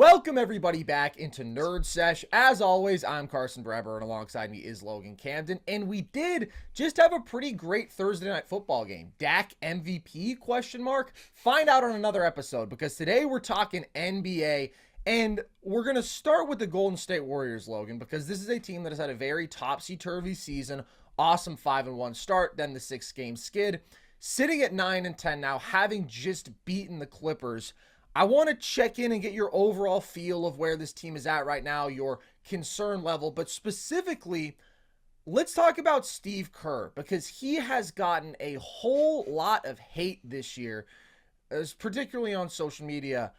Welcome everybody back into Nerd Sesh. As always, I'm Carson Breber and alongside me is Logan Camden. And we did just have a pretty great Thursday night football game. Dak MVP question mark? Find out on another episode because today we're talking NBA and we're going to start with the Golden State Warriors, Logan, because this is a team that has had a very topsy-turvy season. Awesome 5-1 start, then the 6-game skid. Sitting at 9-10 now, having just beaten the Clippers. I want to check in and get your overall feel of where this team is at right now, your concern level, but specifically, let's talk about Steve Kerr because he has gotten a whole lot of hate this year, particularly on social media.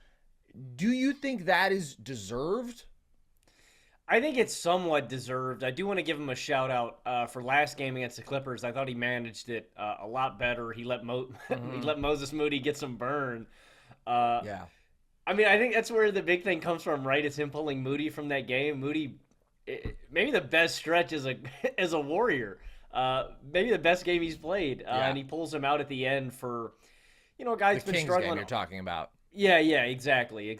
Do you think that is deserved? I think it's somewhat deserved. I do want to give him a shout out for last game against the Clippers. I thought he managed it a lot better. He let he let Moses Moody get some burn. Yeah. I mean, I think that's where the big thing comes from, right? It's him pulling Moody from that game. Moody, maybe the best stretch as a Warrior. Maybe the best game he's played. And he pulls him out at the end for, a guy that's the been Kings struggling. Game you're talking about. Yeah, exactly.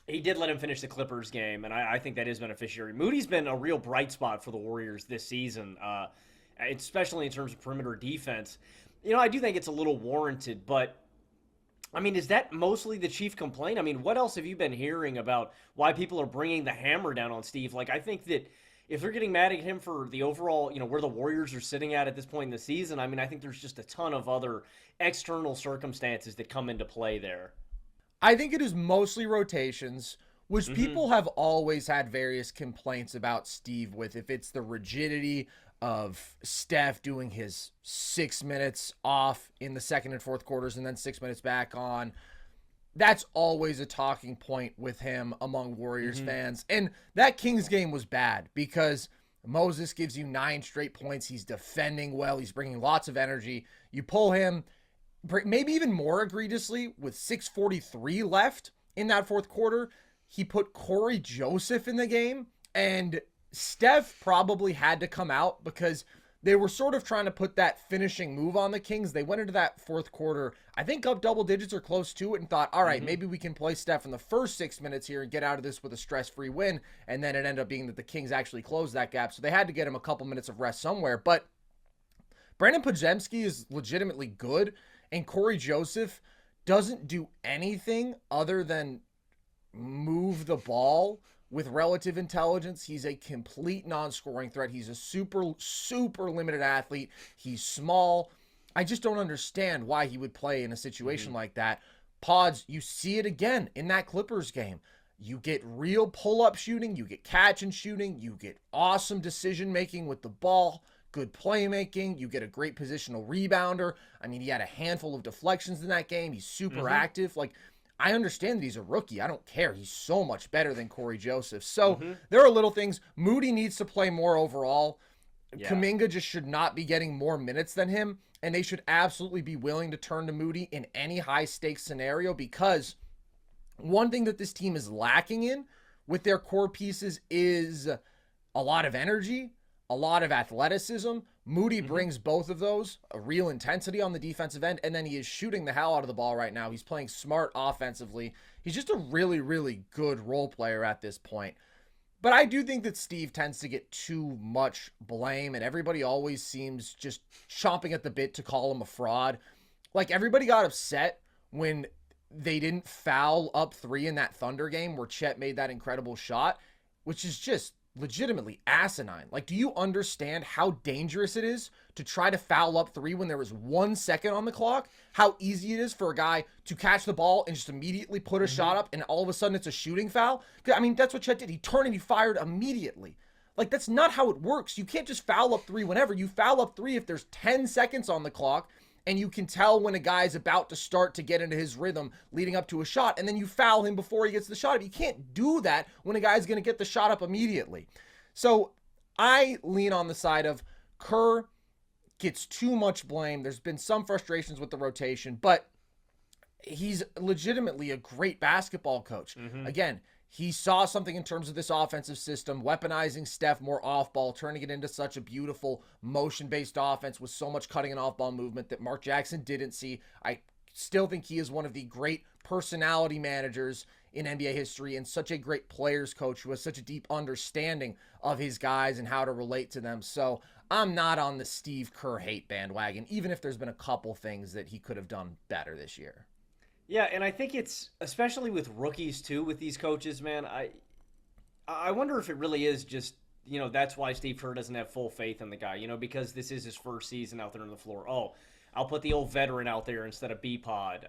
He did let him finish the Clippers game, and I think that is beneficiary. Moody's been a real bright spot for the Warriors this season, especially in terms of perimeter defense. I do think it's a little warranted, but I mean, is that mostly the chief complaint? I mean, what else have you been hearing about why people are bringing the hammer down on Steve? Like, I think that if they're getting mad at him for the overall, where the Warriors are sitting at this point in the season, I mean, I think there's just a ton of other external circumstances that come into play there. I think it is mostly rotations, which people have always had various complaints about Steve with. If it's the rigidity of Steph doing his 6 minutes off in the second and fourth quarters and then 6 minutes back on, that's always a talking point with him among Warriors fans. And that Kings game was bad because Moses gives you 9 straight points. He's defending well. He's bringing lots of energy. You pull him, maybe even more egregiously, with 6:43 left in that fourth quarter, he put Corey Joseph in the game, and Steph probably had to come out because they were sort of trying to put that finishing move on the Kings. They went into that fourth quarter, I think up double digits or close to it, and thought, all right, maybe we can play Steph in the first 6 minutes here and get out of this with a stress-free win, and then it ended up being that the Kings actually closed that gap, so they had to get him a couple minutes of rest somewhere. But Brandon Podziemski is legitimately good, and Corey Joseph doesn't do anything other than move the ball with relative intelligence. He's a complete non-scoring threat. He's a super, super limited athlete. He's small. I just don't understand why he would play in a situation like that. Pods, you see it again in that Clippers game. You get real pull-up shooting. You get catch and shooting. You get awesome decision-making with the ball. Good playmaking. You get a great positional rebounder. I mean, he had a handful of deflections in that game. He's super active. Like, I understand that he's a rookie. I don't care. He's so much better than Corey Joseph. So there are little things. Moody needs to play more overall. Yeah. Kuminga just should not be getting more minutes than him, and they should absolutely be willing to turn to Moody in any high-stakes scenario, because one thing that this team is lacking in with their core pieces is a lot of energy, a lot of athleticism. Moody brings both of those, a real intensity on the defensive end, and then he is shooting the hell out of the ball right now. He's playing smart offensively. He's just a really, really good role player at this point. But I do think that Steve tends to get too much blame, and everybody always seems just chomping at the bit to call him a fraud. Like, everybody got upset when they didn't foul up 3 in that Thunder game where Chet made that incredible shot, which is just legitimately asinine. Like, do you understand how dangerous it is to try to foul up 3 when there was 1 second on the clock? How easy it is for a guy to catch the ball and just immediately put a shot up, and all of a sudden it's a shooting foul? I mean, that's what Chet did. He turned and he fired immediately. Like, that's not how it works. You can't just foul up 3 whenever. You foul up 3 if there's 10 seconds on the clock, and you can tell when a guy's about to start to get into his rhythm leading up to a shot, and then you foul him before he gets the shot up. You can't do that when a guy's going to get the shot up immediately. So I lean on the side of Kerr gets too much blame. There's been some frustrations with the rotation, but he's legitimately a great basketball coach. Again, he saw something in terms of this offensive system, weaponizing Steph more off-ball, turning it into such a beautiful motion-based offense with so much cutting and off-ball movement that Mark Jackson didn't see. I still think he is one of the great personality managers in NBA history and such a great players coach who has such a deep understanding of his guys and how to relate to them. So I'm not on the Steve Kerr hate bandwagon, even if there's been a couple things that he could have done better this year. Yeah, and I think it's, especially with rookies too, with these coaches, man, I wonder if it really is just, that's why Steve Kerr doesn't have full faith in the guy, because this is his first season out there on the floor. Oh, I'll put the old veteran out there instead of B-Pod.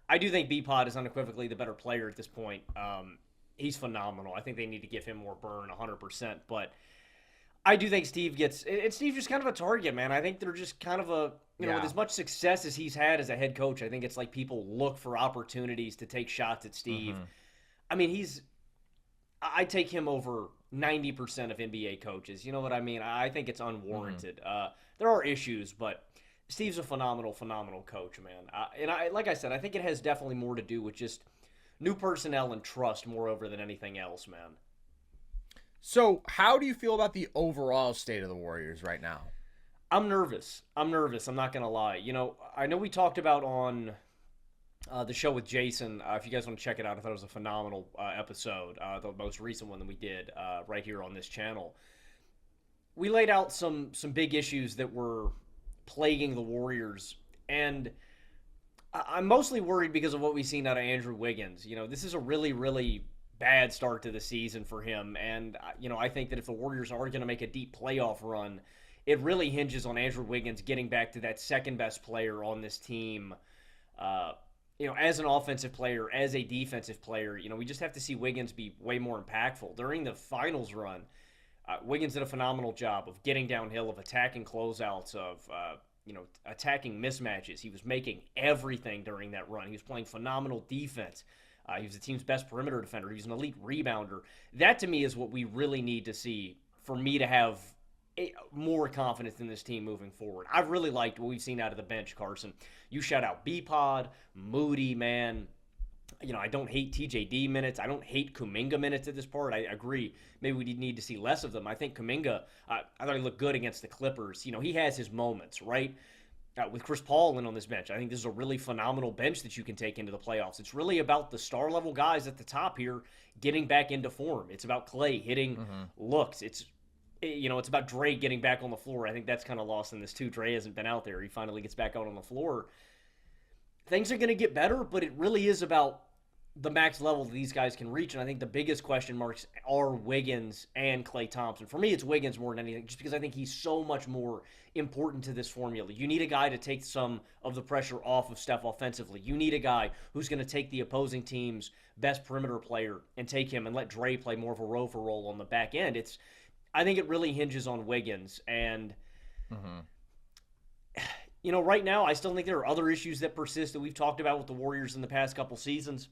I do think B-Pod is unequivocally the better player at this point. He's phenomenal. I think they need to give him more burn 100%. But I do think Steve gets – and Steve's just kind of a target, man. I think they're just kind of a – with as much success as he's had as a head coach, I think it's like people look for opportunities to take shots at Steve. Mm-hmm. I mean, I take him over 90% of NBA coaches. You know what I mean? I think it's unwarranted. Mm-hmm. There are issues, but Steve's a phenomenal, phenomenal coach, man. Like I said, I think it has definitely more to do with just new personnel and trust moreover than anything else, man. So how do you feel about the overall state of the Warriors right now? I'm nervous. I'm not going to lie. I know we talked about on the show with Jason. If you guys want to check it out, I thought it was a phenomenal episode, the most recent one that we did right here on this channel. We laid out some big issues that were plaguing the Warriors, and I'm mostly worried because of what we've seen out of Andrew Wiggins. This is a really, really bad start to the season for him, and I think that if the Warriors are going to make a deep playoff run, it really hinges on Andrew Wiggins getting back to that second best player on this team. As an offensive player, as a defensive player, we just have to see Wiggins be way more impactful. During the finals run, Wiggins did a phenomenal job of getting downhill, of attacking closeouts, of attacking mismatches. He was making everything during that run. He was playing phenomenal defense. He was the team's best perimeter defender. He was an elite rebounder. That, to me, is what we really need to see for me to have more confidence in this team moving forward. I've really liked what we've seen out of the bench, Carson. You shout out B-Pod, Moody, man. I don't hate TJD minutes. I don't hate Kuminga minutes at this part. I agree. Maybe we need to see less of them. I think Kuminga, I thought he looked good against the Clippers. He has his moments, right? With Chris Paul in on this bench, I think this is a really phenomenal bench that you can take into the playoffs. It's really about the star-level guys at the top here getting back into form. It's about Clay hitting looks. It's about Dre getting back on the floor. I think that's kind of lost in this too. Dre hasn't been out there. He finally gets back out on the floor. Things are going to get better, but it really is about the max level that these guys can reach. And I think the biggest question marks are Wiggins and Klay Thompson. For me, it's Wiggins more than anything, just because I think he's so much more important to this formula. You need a guy to take some of the pressure off of Steph offensively. You need a guy who's going to take the opposing team's best perimeter player and take him and let Dre play more of a rover role on the back end. I think it really hinges on Wiggins. And, right now, I still think there are other issues that persist that we've talked about with the Warriors in the past couple seasons.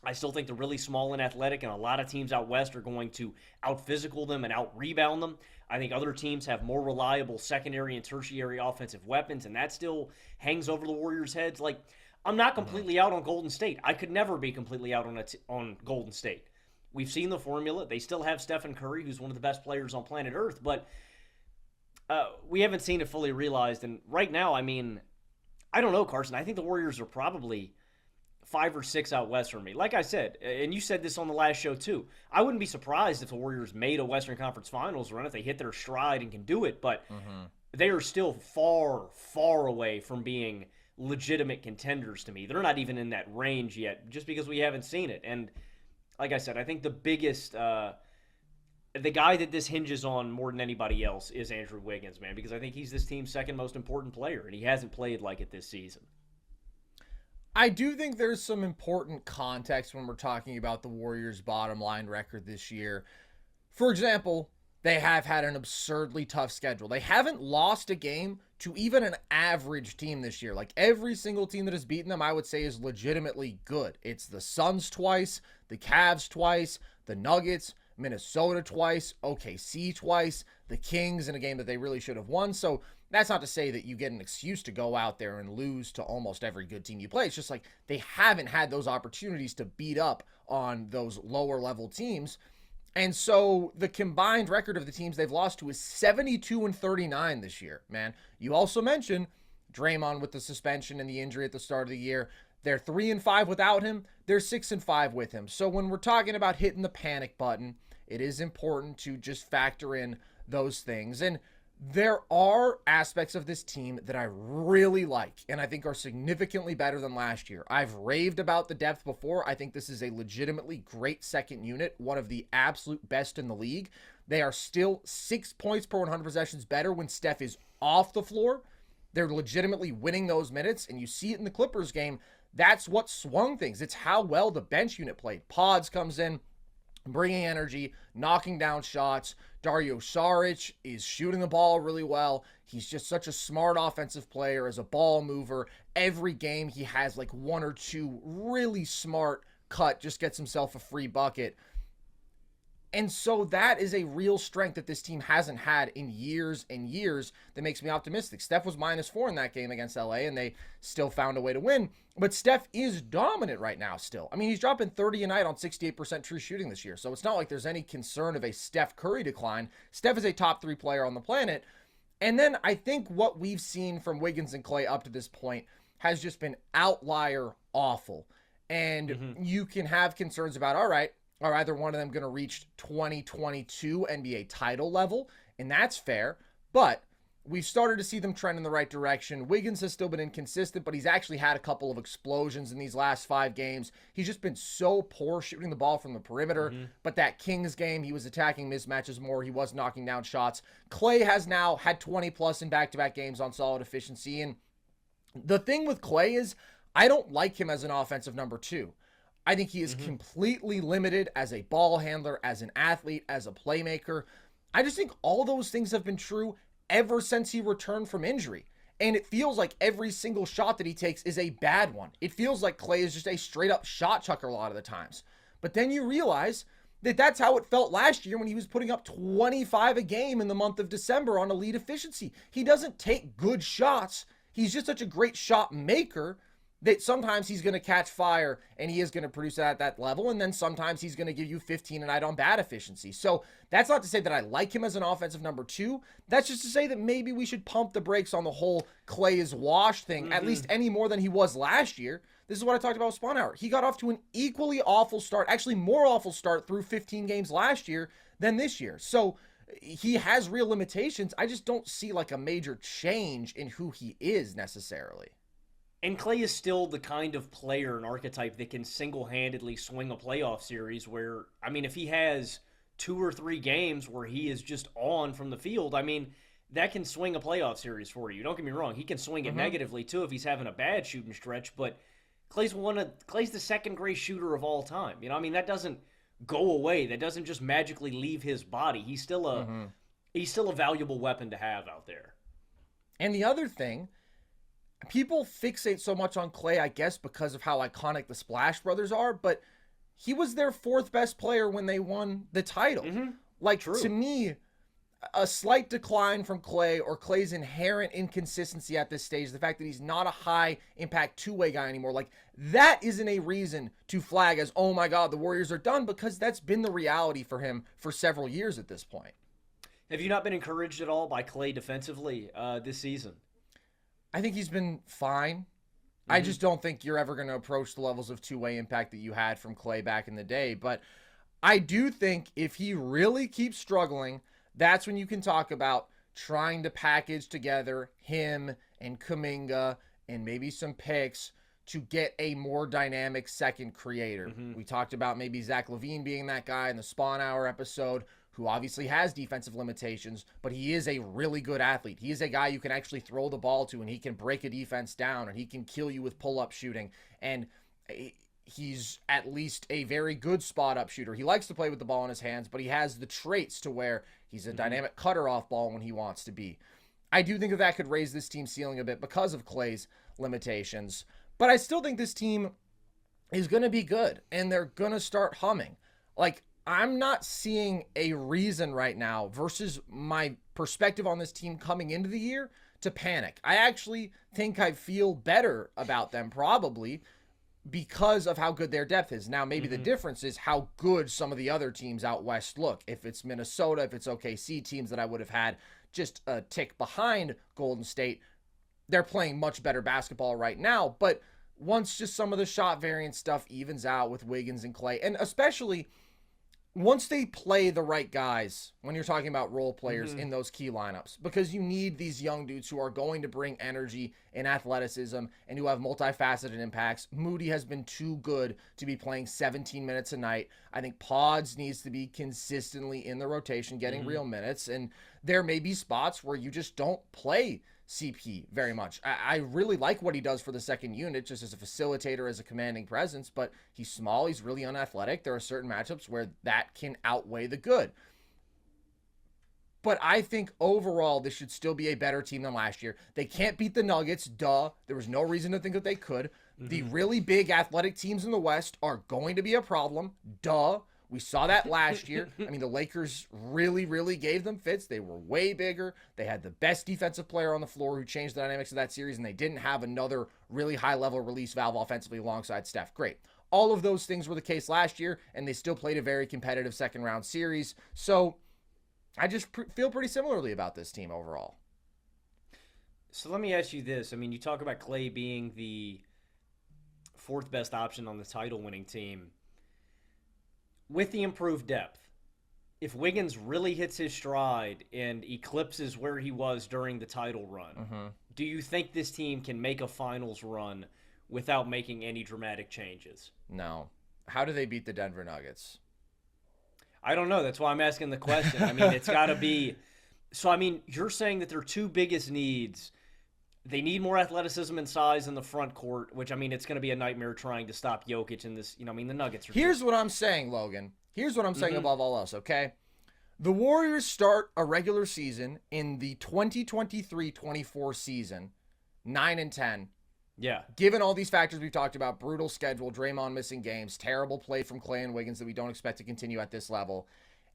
I still think they're really small and athletic, and a lot of teams out west are going to out-physical them and out-rebound them. I think other teams have more reliable secondary and tertiary offensive weapons, and that still hangs over the Warriors' heads. I'm not completely out on Golden State. I could never be completely out on Golden State. We've seen the formula. They still have Stephen Curry, who's one of the best players on planet Earth, but we haven't seen it fully realized. And right now, I don't know, Carson. I think the Warriors are probably 5 or 6 out west for me. Like I said, and you said this on the last show too, I wouldn't be surprised if the Warriors made a Western Conference Finals run, if they hit their stride and can do it, but they are still far, far away from being legitimate contenders to me. They're not even in that range yet, just because we haven't seen it. And like I said, I think the biggest, the guy that this hinges on more than anybody else is Andrew Wiggins, man, because I think he's this team's second most important player, and he hasn't played like it this season. I do think there's some important context when we're talking about the Warriors' bottom line record this year. For example, they have had an absurdly tough schedule. They haven't lost a game to even an average team this year. Every single team that has beaten them, I would say, is legitimately good. It's the Suns twice, the Cavs twice, the Nuggets, Minnesota twice, OKC twice, the Kings in a game that they really should have won. So that's not to say that you get an excuse to go out there and lose to almost every good team you play. It's just they haven't had those opportunities to beat up on those lower level teams. And so the combined record of the teams they've lost to is 72-39 this year, man. You also mentioned Draymond with the suspension and the injury at the start of the year. They're 3-5 without him. They're 6-5 with him. So when we're talking about hitting the panic button, it is important to just factor in those things. And there are aspects of this team that I really like and I think are significantly better than last year. I've raved about the depth before. I think this is a legitimately great second unit, one of the absolute best in the league. They are still 6 points per 100 possessions better when Steph is off the floor. They're legitimately winning those minutes, and you see it in the Clippers game. That's what swung things. It's how well the bench unit played. Pods comes in, bringing energy, knocking down shots. Dario Saric is shooting the ball really well. He's just such a smart offensive player as a ball mover. Every game he has like one or two really smart cut, just gets himself a free bucket. And so that is a real strength that this team hasn't had in years and years that makes me optimistic. Steph was -4 in that game against LA, and they still found a way to win. But Steph is dominant right now still. I mean, he's dropping 30 a night on 68% true shooting this year. So it's not like there's any concern of a Steph Curry decline. Steph is a top 3 player on the planet. And then I think what we've seen from Wiggins and Klay up to this point has just been outlier awful. And you can have concerns about, all right, are either one of them going to reach 2022 NBA title level? And that's fair. But we've started to see them trend in the right direction. Wiggins has still been inconsistent, but he's actually had a couple of explosions in these last 5 games. He's just been so poor shooting the ball from the perimeter. But that Kings game, he was attacking mismatches more. He was knocking down shots. Klay has now had 20 plus in back-to-back games on solid efficiency. And the thing with Klay is I don't like him as an offensive number 2. I think he is completely limited as a ball handler, as an athlete, as a playmaker. I just think all those things have been true ever since he returned from injury. And it feels like every single shot that he takes is a bad one. It feels like Klay is just a straight up shot chucker a lot of the times. But then you realize that that's how it felt last year when he was putting up 25 a game in the month of December on elite efficiency. He doesn't take good shots. He's just such a great shot maker that sometimes he's going to catch fire and he is going to produce at that level. And then sometimes he's going to give you 15 a night on bad efficiency. So that's not to say that I like him as an offensive number 2. That's just to say that maybe we should pump the brakes on the whole Klay is washed thing, at least any more than he was last year. This is what I talked about with Spawn Hour. He got off to an equally awful start, actually more awful start through 15 games last year than this year. So he has real limitations. I just don't see like a major change in who he is necessarily. And Klay is still the kind of player and archetype that can single-handedly swing a playoff series where, I mean, if he has 2 or 3 games where he is just on from the field, I mean, that can swing a playoff series for you. Don't get me wrong. He can swing it negatively, too, if he's having a bad shooting stretch, but Klay's the second great shooter of all time. You know, I mean, that doesn't go away. That doesn't just magically leave his body. He's still a valuable weapon to have out there. And the other thing, people fixate so much on Klay, I guess, because of how iconic the Splash Brothers are, but he was their 4th best player when they won the title. Like, True. To me, a slight decline from Klay or Klay's inherent inconsistency at this stage, the fact that he's not a high-impact two-way guy anymore, like, that isn't a reason to flag as, oh my God, the Warriors are done, because that's been the reality for him for several years at this point. Have you not been encouraged at all by Klay defensively this season? I think he's been fine. I just don't think you're ever going to approach the levels of two-way impact that you had from Klay back in the day. But I do think if he really keeps struggling, that's when you can talk about trying to package together him and Kuminga and maybe some picks to get a more dynamic second creator. We talked about maybe Zach LaVine being that guy in the Spawn Hour episode, who obviously has defensive limitations, but he is a really good athlete. He is a guy you can actually throw the ball to, and he can break a defense down, and he can kill you with pull-up shooting. And he's at least a very good spot-up shooter. He likes to play with the ball in his hands, but he has the traits to where he's a dynamic cutter off ball when he wants to be. I do think that could raise this team's ceiling a bit because of Klay's limitations. But I still think this team is going to be good, and they're going to start humming. Like, I'm not seeing a reason right now versus my perspective on this team coming into the year to panic. I actually think I feel better about them probably because of how good their depth is. Now, maybe the difference is how good some of the other teams out west look. If it's Minnesota, if it's OKC, teams that I would have had just a tick behind Golden State, they're playing much better basketball right now. But once just some of the shot variant stuff evens out with Wiggins and Clay, and especially once they play the right guys, when you're talking about role players in those key lineups, because you need these young dudes who are going to bring energy and athleticism and who have multifaceted impacts. Moody has been too good to be playing 17 minutes a night. I think Pods needs to be consistently in the rotation, getting real minutes, and there may be spots where you just don't play CP very much. I really like what he does for the second unit, just as a facilitator, as a commanding presence, but he's small, he's really unathletic. There are certain matchups where that can outweigh the good. But I think overall, this should still be a better team than last year. They can't beat the Nuggets, duh. There was no reason to think that they could. The really big athletic teams in the West are going to be a problem, duh. We saw that last year. I mean, the Lakers really gave them fits. They were way bigger. They had the best defensive player on the floor who changed the dynamics of that series, and they didn't have another really high-level release valve offensively alongside Steph. Great. All of those things were the case last year, and they still played a very competitive second-round series. So I just feel pretty similarly about this team overall. So let me ask you this. I mean, you talk about Clay being the fourth best option on the title-winning team. With the improved depth, if Wiggins really hits his stride and eclipses where he was during the title run, do you think this team can make a finals run without making any dramatic changes? No. How do they beat the Denver Nuggets? I don't know. That's why I'm asking the question. I mean, it's got to be – so, I mean, you're saying that their two biggest needs – they need more athleticism and size in the front court, which, I mean, it's going to be a nightmare trying to stop Jokic in this. I mean, the Nuggets are... Here's what I'm saying, Logan. Here's what I'm saying above all else, okay? The Warriors start a regular season in the 2023-24 season, 9-10. Yeah. Given all these factors we've talked about, brutal schedule, Draymond missing games, terrible play from Clay and Wiggins that we don't expect to continue at this level,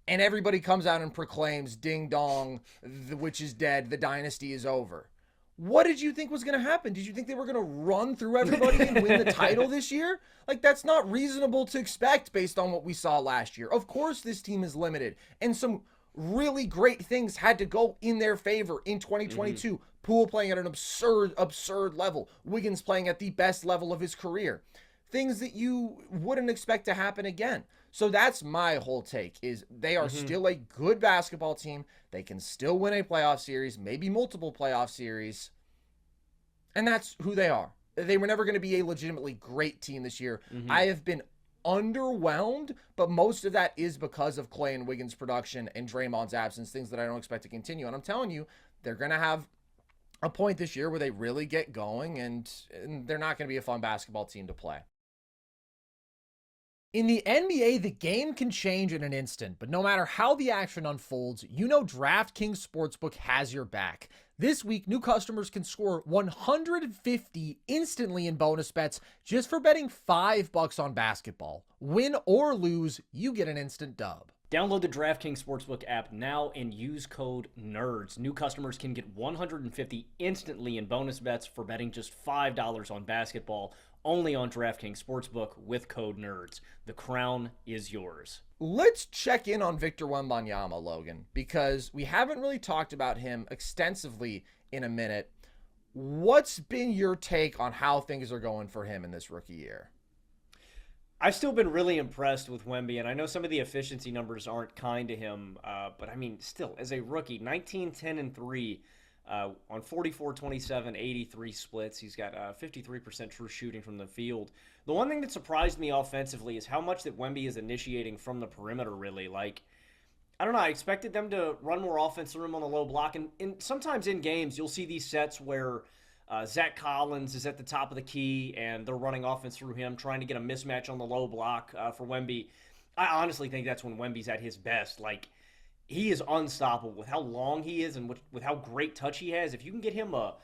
and everybody comes out and proclaims, ding dong, the witch is dead, the dynasty is over. What did you think was going to happen? Did you think they were going to run through everybody and win the title this year? Like, that's not reasonable to expect based on what we saw last year. Of course, this team is limited, and some really great things had to go in their favor in 2022. Poole playing at an absurd level. Wiggins playing at the best level of his career. Things that you wouldn't expect to happen again. So that's my whole take, is they are still a good basketball team. They can still win a playoff series, maybe multiple playoff series. And that's who they are. They were never going to be a legitimately great team this year. I have been underwhelmed, but most of that is because of Clay and Wiggins' production and Draymond's absence, things that I don't expect to continue. And I'm telling you, they're going to have a point this year where they really get going, and they're not going to be a fun basketball team to play. In the NBA, the game can change in an instant, but no matter how the action unfolds, you know DraftKings Sportsbook has your back. This week, new customers can score $150 instantly in bonus bets just for betting $5 on basketball. Win or lose, you get an instant dub. Download the DraftKings Sportsbook app now and use code NERDS. New customers can get $150 instantly in bonus bets for betting just $5 on basketball, only on DraftKings Sportsbook with code NERDS. The crown is yours. Let's check in on Victor Wembanyama, Logan, because we haven't really talked about him extensively in a minute. What's been your take on how things are going for him in this rookie year? I've still been really impressed with Wemby, and I know some of the efficiency numbers aren't kind to him, but I mean, still, as a rookie, 19, 10, and 3 on 44, 27, 83 splits. He's got 53% true shooting from the field. The one thing that surprised me offensively is how much that Wemby is initiating from the perimeter, really. Like, I don't know, I expected them to run more offense through him on the low block, and sometimes in games, you'll see these sets where Zach Collins is at the top of the key, and they're running offense through him, trying to get a mismatch on the low block for Wemby. I honestly think that's when Wemby's at his best. Like, he is unstoppable with how long he is and with how great touch he has. If you can get him a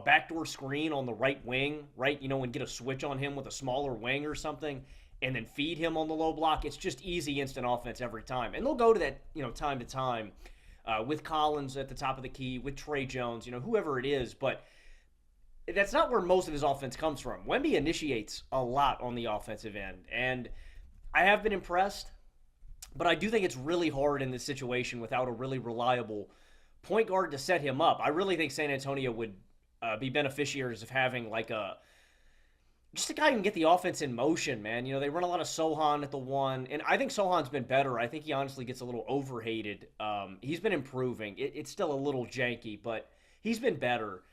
backdoor screen on the right wing, right, and get a switch on him with a smaller wing or something, and then feed him on the low block, it's just easy, instant offense every time. And they'll go to that, time to time with Collins at the top of the key, with Trey Jones, whoever it is, but that's not where most of his offense comes from. Wemby initiates a lot on the offensive end, and I have been impressed, but I do think it's really hard in this situation without a really reliable point guard to set him up. I really think San Antonio would be beneficiaries of having just a guy who can get the offense in motion, man. You know, they run a lot of Sohan at the one, and I think Sohan's been better. I think he honestly gets a little overhated. He's been improving. It's still a little janky, but he's been better.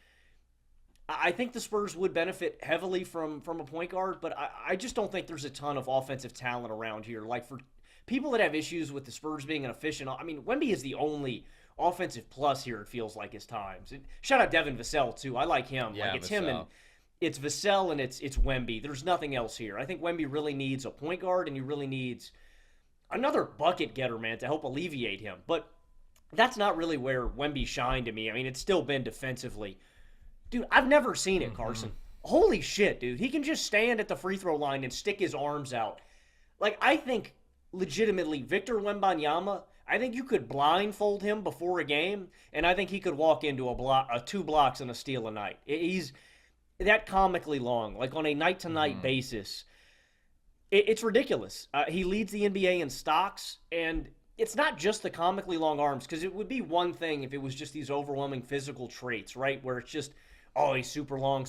I think the Spurs would benefit heavily from a point guard, but I just don't think there's a ton of offensive talent around here. Like, for people that have issues with the Spurs being an efficient, I mean, Wemby is the only offensive plus here, it feels like, his times. And shout out Devin Vassell, too. I like him. Yeah, like, it's Vassell. him and it's Vassell and it's Wemby. There's nothing else here. I think Wemby really needs a point guard, and he really needs another bucket getter, man, to help alleviate him. But that's not really where Wemby shined to me. I mean, it's still been defensively. Dude, I've never seen it, Carson. Holy shit, dude. He can just stand at the free throw line and stick his arms out. Like, I think, legitimately, Victor Wembanyama, I think you could blindfold him before a game, and I think he could walk into a 2 blocks and a steal a night. He's that comically long, like on a night-to-night basis. It's ridiculous. He leads the NBA in stocks, and it's not just the comically long arms, because it would be one thing if it was just these overwhelming physical traits, right, where it's just, oh, he's super long.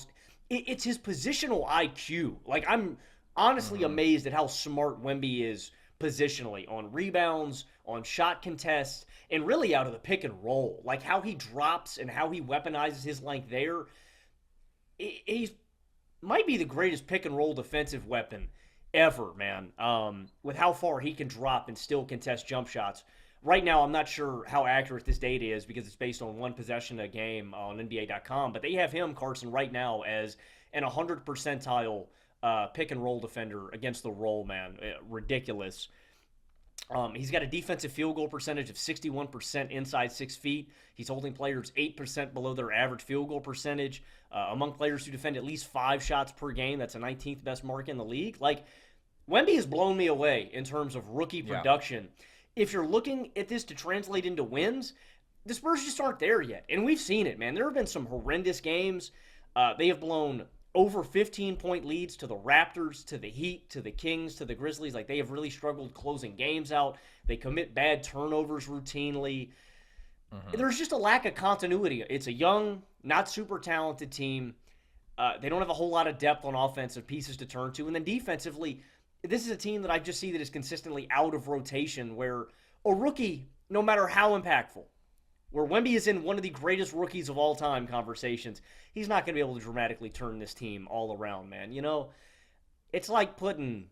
It's his positional IQ. Like, I'm honestly amazed at how smart Wemby is positionally on rebounds, on shot contests, and really out of the pick and roll. Like, how he drops and how he weaponizes his length there. He might be the greatest pick and roll defensive weapon ever, man, with how far he can drop and still contest jump shots. Right now, I'm not sure how accurate this data is because it's based on one possession a game on NBA.com, but they have him, Carson, right now as an 100 percentile pick and roll defender against the roll, man. Ridiculous. He's got a defensive field goal percentage of 61% inside 6 feet. He's holding players 8% below their average field goal percentage. Among players who defend at least 5 shots per game, that's a 19th best mark in the league. Like, Wemby has blown me away in terms of rookie production. Yeah. If you're looking at this to translate into wins, the Spurs just aren't there yet. And we've seen it, man. There have been some horrendous games. They have blown over 15-point leads to the Raptors, to the Heat, to the Kings, to the Grizzlies. Like, they have really struggled closing games out. They commit bad turnovers routinely. There's just a lack of continuity. It's a young, not super talented team. They don't have a whole lot of depth on offensive pieces to turn to. And then defensively, this is a team that I just see that is consistently out of rotation, where a rookie, no matter how impactful, where Wemby is in one of the greatest rookies of all time conversations, he's not going to be able to dramatically turn this team all around, man. You know, it's like putting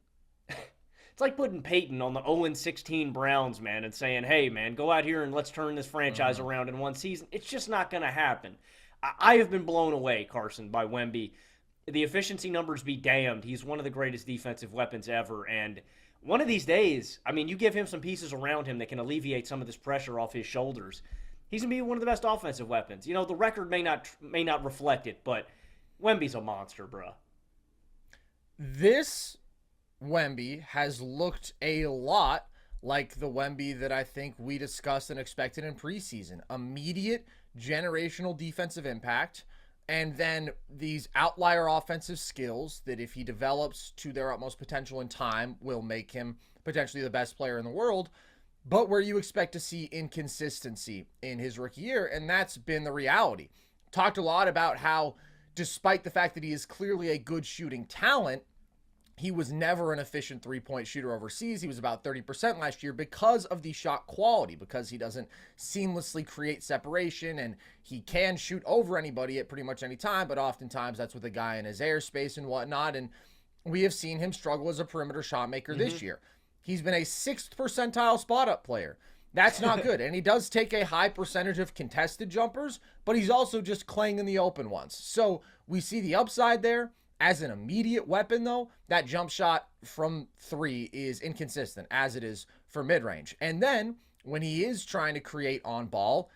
Peyton on the 0-16 Browns, man, and saying, hey, man, go out here and let's turn this franchise around in one season. It's just not going to happen. I have been blown away, Carson, by Wemby. The efficiency numbers be damned. He's one of the greatest defensive weapons ever. And one of these days, I mean, you give him some pieces around him that can alleviate some of this pressure off his shoulders, he's going to be one of the best offensive weapons. You know, the record may not reflect it, but Wemby's a monster, bro. This Wemby has looked a lot like the Wemby that I think we discussed and expected in preseason. Immediate generational defensive impact, and then these outlier offensive skills that, if he develops to their utmost potential in time, will make him potentially the best player in the world, but where you expect to see inconsistency in his rookie year, and that's been the reality. Talked a lot about how, despite the fact that he is clearly a good shooting talent, he was never an efficient three-point shooter overseas. He was about 30% last year because of the shot quality, because he doesn't seamlessly create separation, and he can shoot over anybody at pretty much any time, but oftentimes that's with a guy in his airspace and whatnot, and we have seen him struggle as a perimeter shot maker this year. He's been a 6th percentile spot-up player. That's not good, and he does take a high percentage of contested jumpers, but he's also just claying in the open ones. So we see the upside there. As an immediate weapon, though, that jump shot from 3 is inconsistent, as it is for mid-range. And then, when he is trying to create on ball,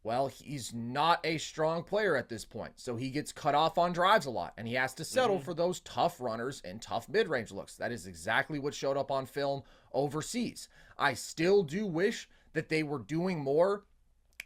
well, he's not a strong player at this point. So he gets cut off on drives a lot, and he has to settle for those tough runners and tough mid-range looks. That is exactly what showed up on film overseas. I still do wish that they were doing more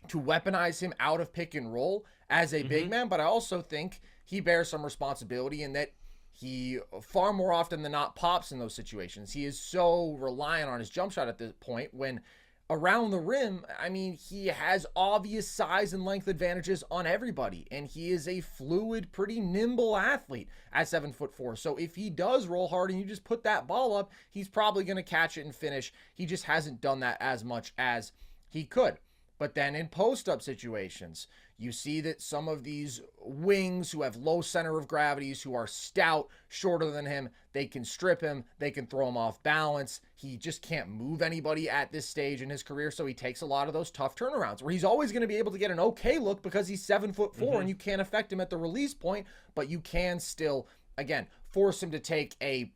to weaponize him out of pick and roll as a big man, but I also think he bears some responsibility in that he far more often than not pops in those situations. He is so reliant on his jump shot at this point, when around the rim, I mean, he has obvious size and length advantages on everybody, and he is a fluid, pretty nimble athlete at 7'4". So if he does roll hard and you just put that ball up, he's probably going to catch it and finish. He just hasn't done that as much as he could. But then in post-up situations, you see that some of these wings who have low center of gravities, who are stout, shorter than him, they can strip him, they can throw him off balance. He just can't move anybody at this stage in his career, so he takes a lot of those tough turnarounds where he's always going to be able to get an okay look because he's 7'4", and you can't affect him at the release point, but you can still, again, force him to take a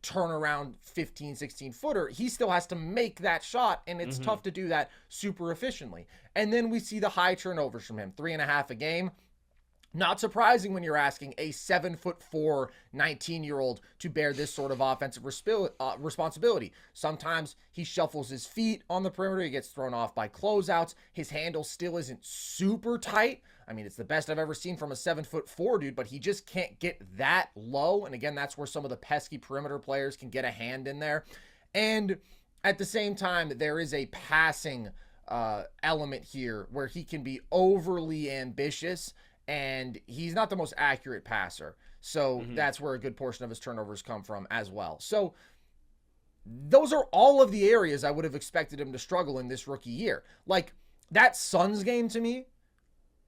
turnaround 15-16 footer. He still has to make that shot, and it's tough to do that super efficiently. And then we see the high turnovers from him, 3.5 a game. Not surprising when you're asking a 7'4", 19-year-old to bear this sort of offensive responsibility. Sometimes he shuffles his feet on the perimeter. He gets thrown off by closeouts. His handle still isn't super tight. I mean, it's the best I've ever seen from a 7'4" dude, but he just can't get that low. And again, that's where some of the pesky perimeter players can get a hand in there. And at the same time, there is a passing element here where he can be overly ambitious, and he's not the most accurate passer. So that's where a good portion of his turnovers come from as well. So those are all of the areas I would have expected him to struggle in this rookie year. Like, that Suns game to me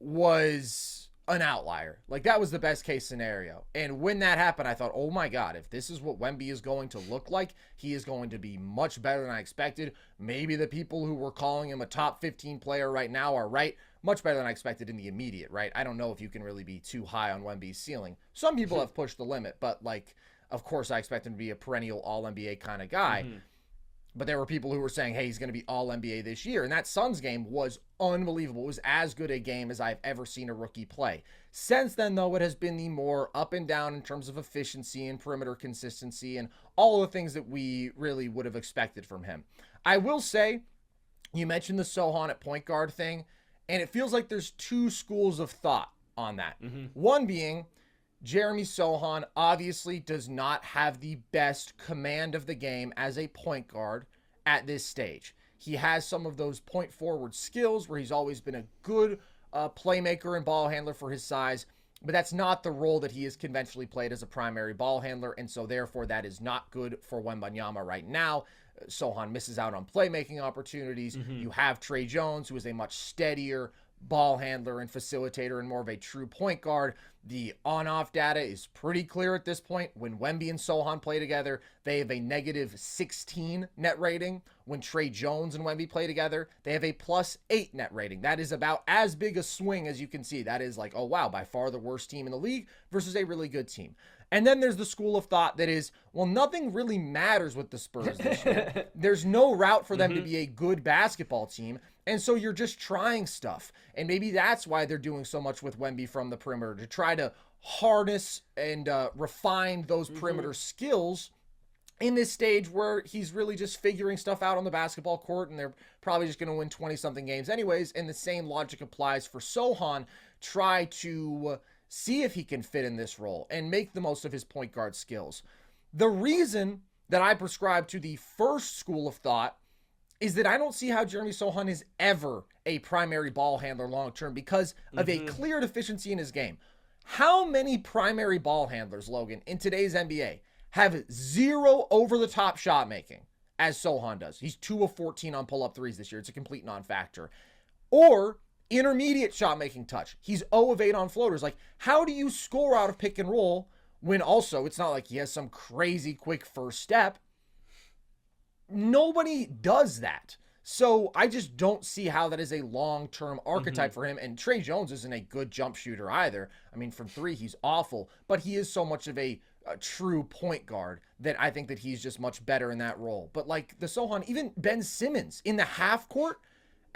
was an outlier. Like, that was the best case scenario. And when that happened, I thought, oh my God, if this is what Wemby is going to look like, he is going to be much better than I expected. Maybe the people who were calling him a top 15 player right now are right. Much better than I expected in the immediate, right? I don't know if you can really be too high on Wemby's ceiling. Some people have pushed the limit, but like, of course I expect him to be a perennial all-NBA kind of guy. But there were people who were saying, hey, he's going to be all-NBA this year. And that Suns game was unbelievable. It was as good a game as I've ever seen a rookie play. Since then, though, it has been the more up and down in terms of efficiency and perimeter consistency and all the things that we really would have expected from him. I will say, you mentioned the Sochan at point guard thing, and it feels like there's two schools of thought on that. One being, Jeremy Sochan obviously does not have the best command of the game as a point guard at this stage. He has some of those point forward skills where he's always been a good playmaker and ball handler for his size, but that's not the role that he has conventionally played as a primary ball handler, and so therefore that is not good for Wembanyama right now. Sochan misses out on playmaking opportunities. You have Trey Jones, who is a much steadier ball handler and facilitator and more of a true point guard. The on-off data is pretty clear at this point. When Wemby and Sochan play together, they have a negative 16 net rating. When Trey Jones and Wemby play together, they have a +8 net rating. That is about as big a swing as you can see. That is like, oh wow, by far the worst team in the league versus a really good team. And then there's the school of thought that is, well, nothing really matters with the Spurs this year. There's no route for them to be a good basketball team. And so you're just trying stuff. And maybe that's why they're doing so much with Wemby from the perimeter, to try to harness and refine those perimeter skills in this stage where he's really just figuring stuff out on the basketball court, and they're probably just going to win 20-something games anyways. And the same logic applies for Sochan. Try to see if he can fit in this role and make the most of his point guard skills. The reason that I prescribe to the first school of thought is that I don't see how Jeremy Sochan is ever a primary ball handler long-term because of a clear deficiency in his game. How many primary ball handlers, Logan, in today's NBA have zero over-the-top shot making as Sochan does? He's 2 of 14 on pull-up threes this year. It's a complete non-factor. Or intermediate shot making touch. He's 0 of 8 on floaters. Like, how do you score out of pick and roll when also it's not like he has some crazy quick first step? Nobody does that. So I just don't see how that is a long-term archetype for him. And Trey Jones isn't a good jump shooter either. I mean, from three, he's awful, but he is so much of a true point guard that I think that he's just much better in that role. But like the Sochan, even Ben Simmons in the half court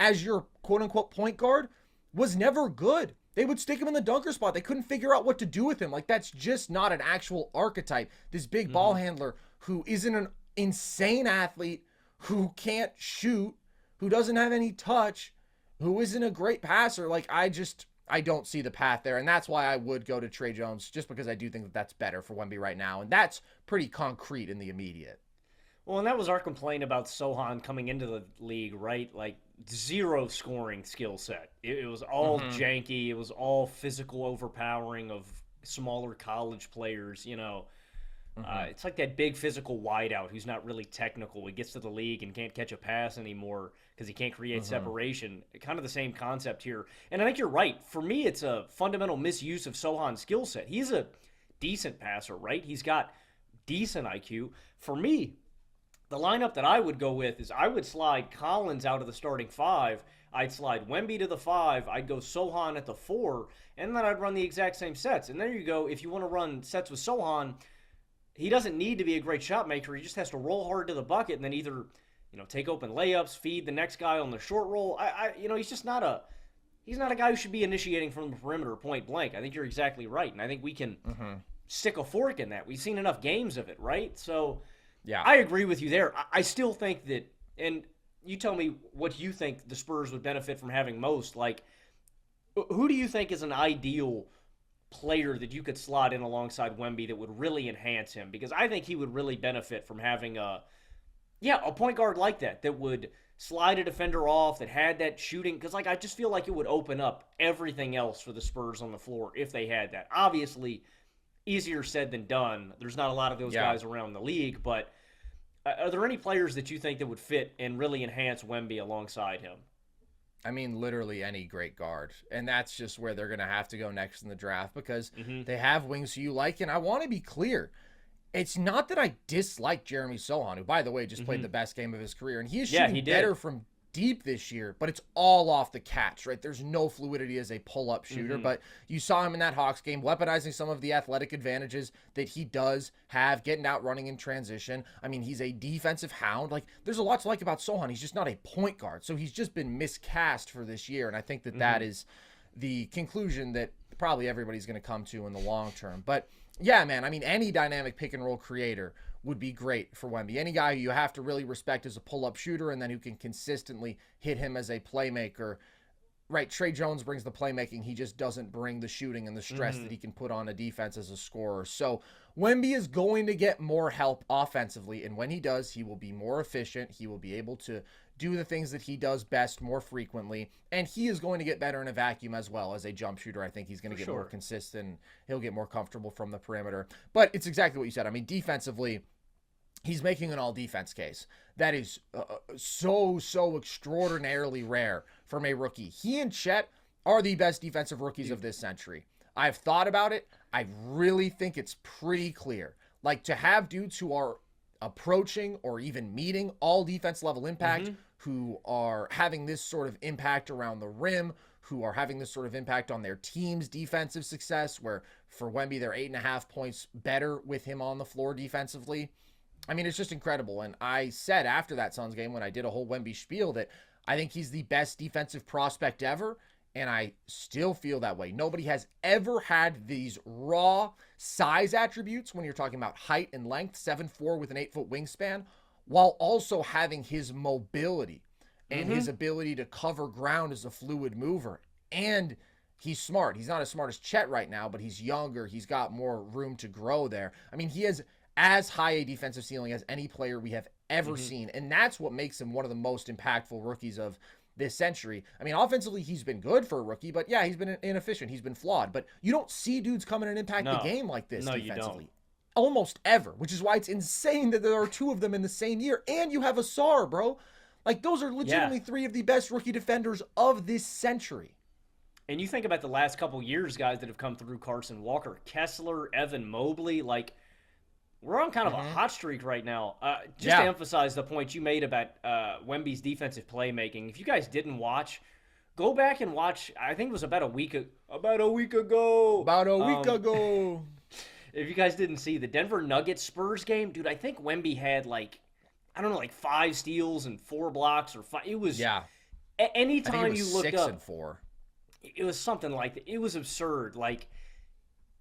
as your quote-unquote point guard was never good. They would stick him in the dunker spot. They couldn't figure out what to do with him. Like, that's just not an actual archetype. This big ball handler who isn't an insane athlete, who can't shoot, who doesn't have any touch, who isn't a great passer. Like, I don't see the path there. And that's why I would go to Trey Jones, just because I do think that that's better for Wemby right now. And that's pretty concrete in the immediate. Well, and that was our complaint about Sohan coming into the league, right? Like zero scoring skill set. It was all janky. It was all physical overpowering of smaller college players. It's like that big physical wideout who's not really technical. He gets to the league and can't catch a pass anymore because he can't create separation. Kind of the same concept here. And I think you're right. For me, it's a fundamental misuse of Sohan's skill set. He's a decent passer, right? He's got decent IQ. For me, the lineup that I would go with is I would slide Collins out of the starting five. I'd slide Wemby to the five. I'd go Sohan at the four. And then I'd run the exact same sets. And there you go. If you want to run sets with Sohan, he doesn't need to be a great shot maker. He just has to roll hard to the bucket and then either, take open layups, feed the next guy on the short roll. He's just not he's not a guy who should be initiating from the perimeter point blank. I think you're exactly right. And I think we can stick a fork in that. We've seen enough games of it, right? So yeah, I agree with you there. I still think that, and you tell me what you think the Spurs would benefit from having most. Like, who do you think is an ideal player that you could slot in alongside Wemby that would really enhance him? Because I think he would really benefit from having a point guard like that would slide a defender off, that had that shooting. Because, I just feel like it would open up everything else for the Spurs on the floor if they had that. Obviously, easier said than done. There's not a lot of those guys around the league, but are there any players that you think that would fit and really enhance Wemby alongside him? I mean, literally any great guard. And that's just where they're going to have to go next in the draft because they have wings who you like. And I want to be clear. It's not that I dislike Jeremy Sohan, who, by the way, just played the best game of his career. And he is shooting better from deep this year, but it's all off the catch, right? There's no fluidity as a pull-up shooter, but you saw him in that Hawks game weaponizing some of the athletic advantages that he does have, getting out running in transition. I mean, he's a defensive hound. Like, there's a lot to like about Sohan. He's just not a point guard, so he's just been miscast for this year, and I think that that is the conclusion that probably everybody's going to come to in the long term. But yeah, man, I mean, any dynamic pick and roll creator would be great for Wemby. Any guy who you have to really respect as a pull-up shooter and then who can consistently hit him as a playmaker. Right, Trey Jones brings the playmaking. He just doesn't bring the shooting and the stress that he can put on a defense as a scorer. So Wemby is going to get more help offensively, and when he does, he will be more efficient. He will be able to do the things that he does best more frequently, and he is going to get better in a vacuum as well as a jump shooter. I think he's going to get more consistent. He'll get more comfortable from the perimeter. But it's exactly what you said. I mean, defensively, he's making an all-defense case. That is so extraordinarily rare from a rookie. He and Chet are the best defensive rookies of this century. I've thought about it. I really think it's pretty clear. Like, to have dudes who are approaching or even meeting all defense level impact, who are having this sort of impact around the rim, who are having this sort of impact on their team's defensive success, where for Wemby, they're 8.5 points better with him on the floor defensively. I mean, it's just incredible. And I said after that Suns game, when I did a whole Wemby spiel, that I think he's the best defensive prospect ever. And I still feel that way. Nobody has ever had these raw size attributes when you're talking about height and length, 7'4" with an 8-foot wingspan, while also having his mobility and his ability to cover ground as a fluid mover. And he's smart. He's not as smart as Chet right now, but he's younger. He's got more room to grow there. I mean, he has as high a defensive ceiling as any player we have ever seen. And that's what makes him one of the most impactful rookies of this century. I mean, offensively, he's been good for a rookie, but yeah, he's been inefficient. He's been flawed. But you don't see dudes come in and impact the game like this defensively. Almost ever, which is why it's insane that there are two of them in the same year. And you have a Sar, bro. Like, those are legitimately three of the best rookie defenders of this century. And you think about the last couple years, guys that have come through: Carson Walker, Kessler, Evan Mobley. Like, we're on kind of a hot streak right now. Just to emphasize the point you made about Wemby's defensive playmaking, if you guys didn't watch, go back and watch. I think it was about a week ago. If you guys didn't see the Denver Nuggets Spurs game, dude, I think Wemby had like 5 steals and 4 blocks or 5. It was anytime you looked 6 up, and 4. It was something like that. It was absurd. Like,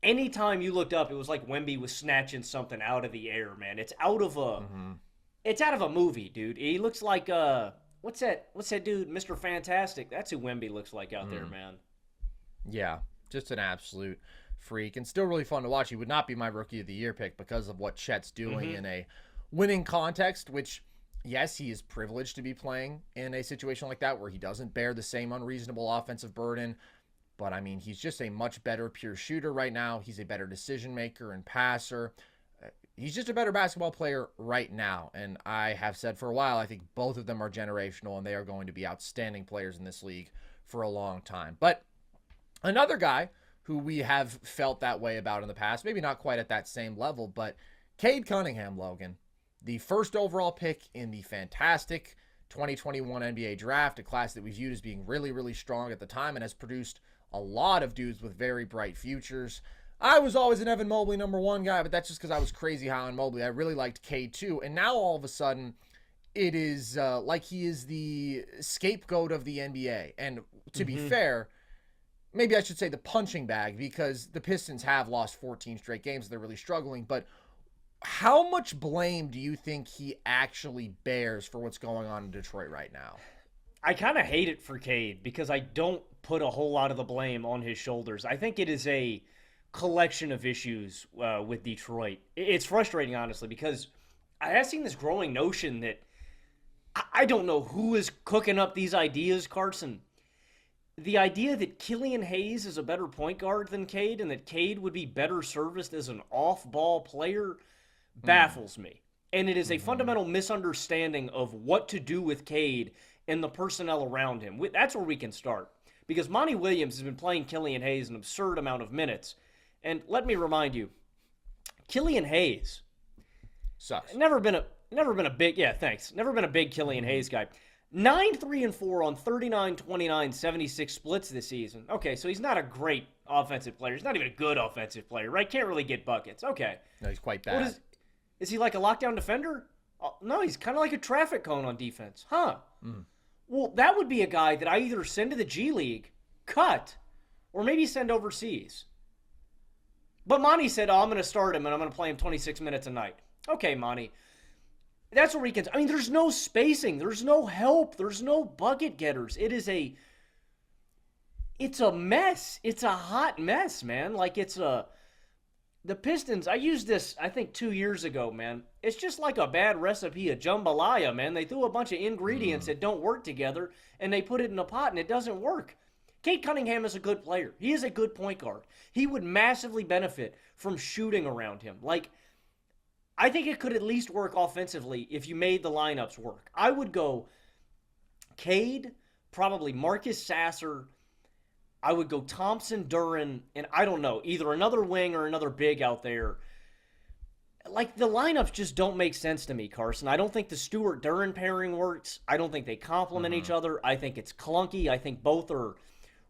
anytime you looked up, it was like Wemby was snatching something out of the air, man. It's out of a movie, dude. He looks like what's that dude, Mr. Fantastic? That's who Wemby looks like out there, man. Yeah, just an absolute freak, and still really fun to watch. He would not be my rookie of the year pick because of what Chet's doing in a winning context, which, yes, he is privileged to be playing in a situation like that where he doesn't bear the same unreasonable offensive burden. But, I mean, he's just a much better pure shooter right now. He's a better decision maker and passer. He's just a better basketball player right now. And I have said for a while, I think both of them are generational and they are going to be outstanding players in this league for a long time. But another guy who we have felt that way about in the past, maybe not quite at that same level, but Cade Cunningham, Logan, the first overall pick in the fantastic 2021 NBA draft, a class that we viewed as being really, really strong at the time and has produced a lot of dudes with very bright futures. I was always an Evan Mobley #1 guy, but that's just because I was crazy high on Mobley. I really liked Cade too. And now all of a sudden, it is like he is the scapegoat of the NBA. And to be fair, maybe I should say the punching bag, because the Pistons have lost 14 straight games. They're really struggling. But how much blame do you think he actually bears for what's going on in Detroit right now? I kind of hate it for Cade because I don't put a whole lot of the blame on his shoulders. I think it is a collection of issues with Detroit. It's frustrating, honestly, because I have seen this growing notion that I don't know who is cooking up these ideas, Carson. The idea that Killian Hayes is a better point guard than Cade and that Cade would be better serviced as an off-ball player baffles me. And it is a fundamental misunderstanding of what to do with Cade and the personnel around him. That's where we can start. Because Monty Williams has been playing Killian Hayes an absurd amount of minutes. And let me remind you, Killian Hayes sucks. Never been a big Killian Hayes guy. 9-3-4 on 39, 29, 76 splits this season. Okay, so he's not a great offensive player. He's not even a good offensive player, right? Can't really get buckets. Okay. No, he's quite bad. Is he like a lockdown defender? No, he's kind of like a traffic cone on defense. Huh. Well, that would be a guy that I either send to the G League, cut, or maybe send overseas. But Monty said, I'm going to start him and I'm going to play him 26 minutes a night. Okay, Monty. That's where he can. I mean, there's no spacing. There's no help. There's no bucket getters. It's a mess. It's a hot mess, man. The Pistons, I used this, I think, 2 years ago, man. It's just like a bad recipe of jambalaya, man. They threw a bunch of ingredients that don't work together, and they put it in a pot, and it doesn't work. Cade Cunningham is a good player. He is a good point guard. He would massively benefit from shooting around him. I think it could at least work offensively if you made the lineups work. I would go Cade, probably Marcus Sasser. I would go Thompson, Duren, and I don't know, either another wing or another big out there. The lineups just don't make sense to me, Carson. I don't think the Stewart-Duren pairing works. I don't think they complement each other. I think it's clunky. I think both are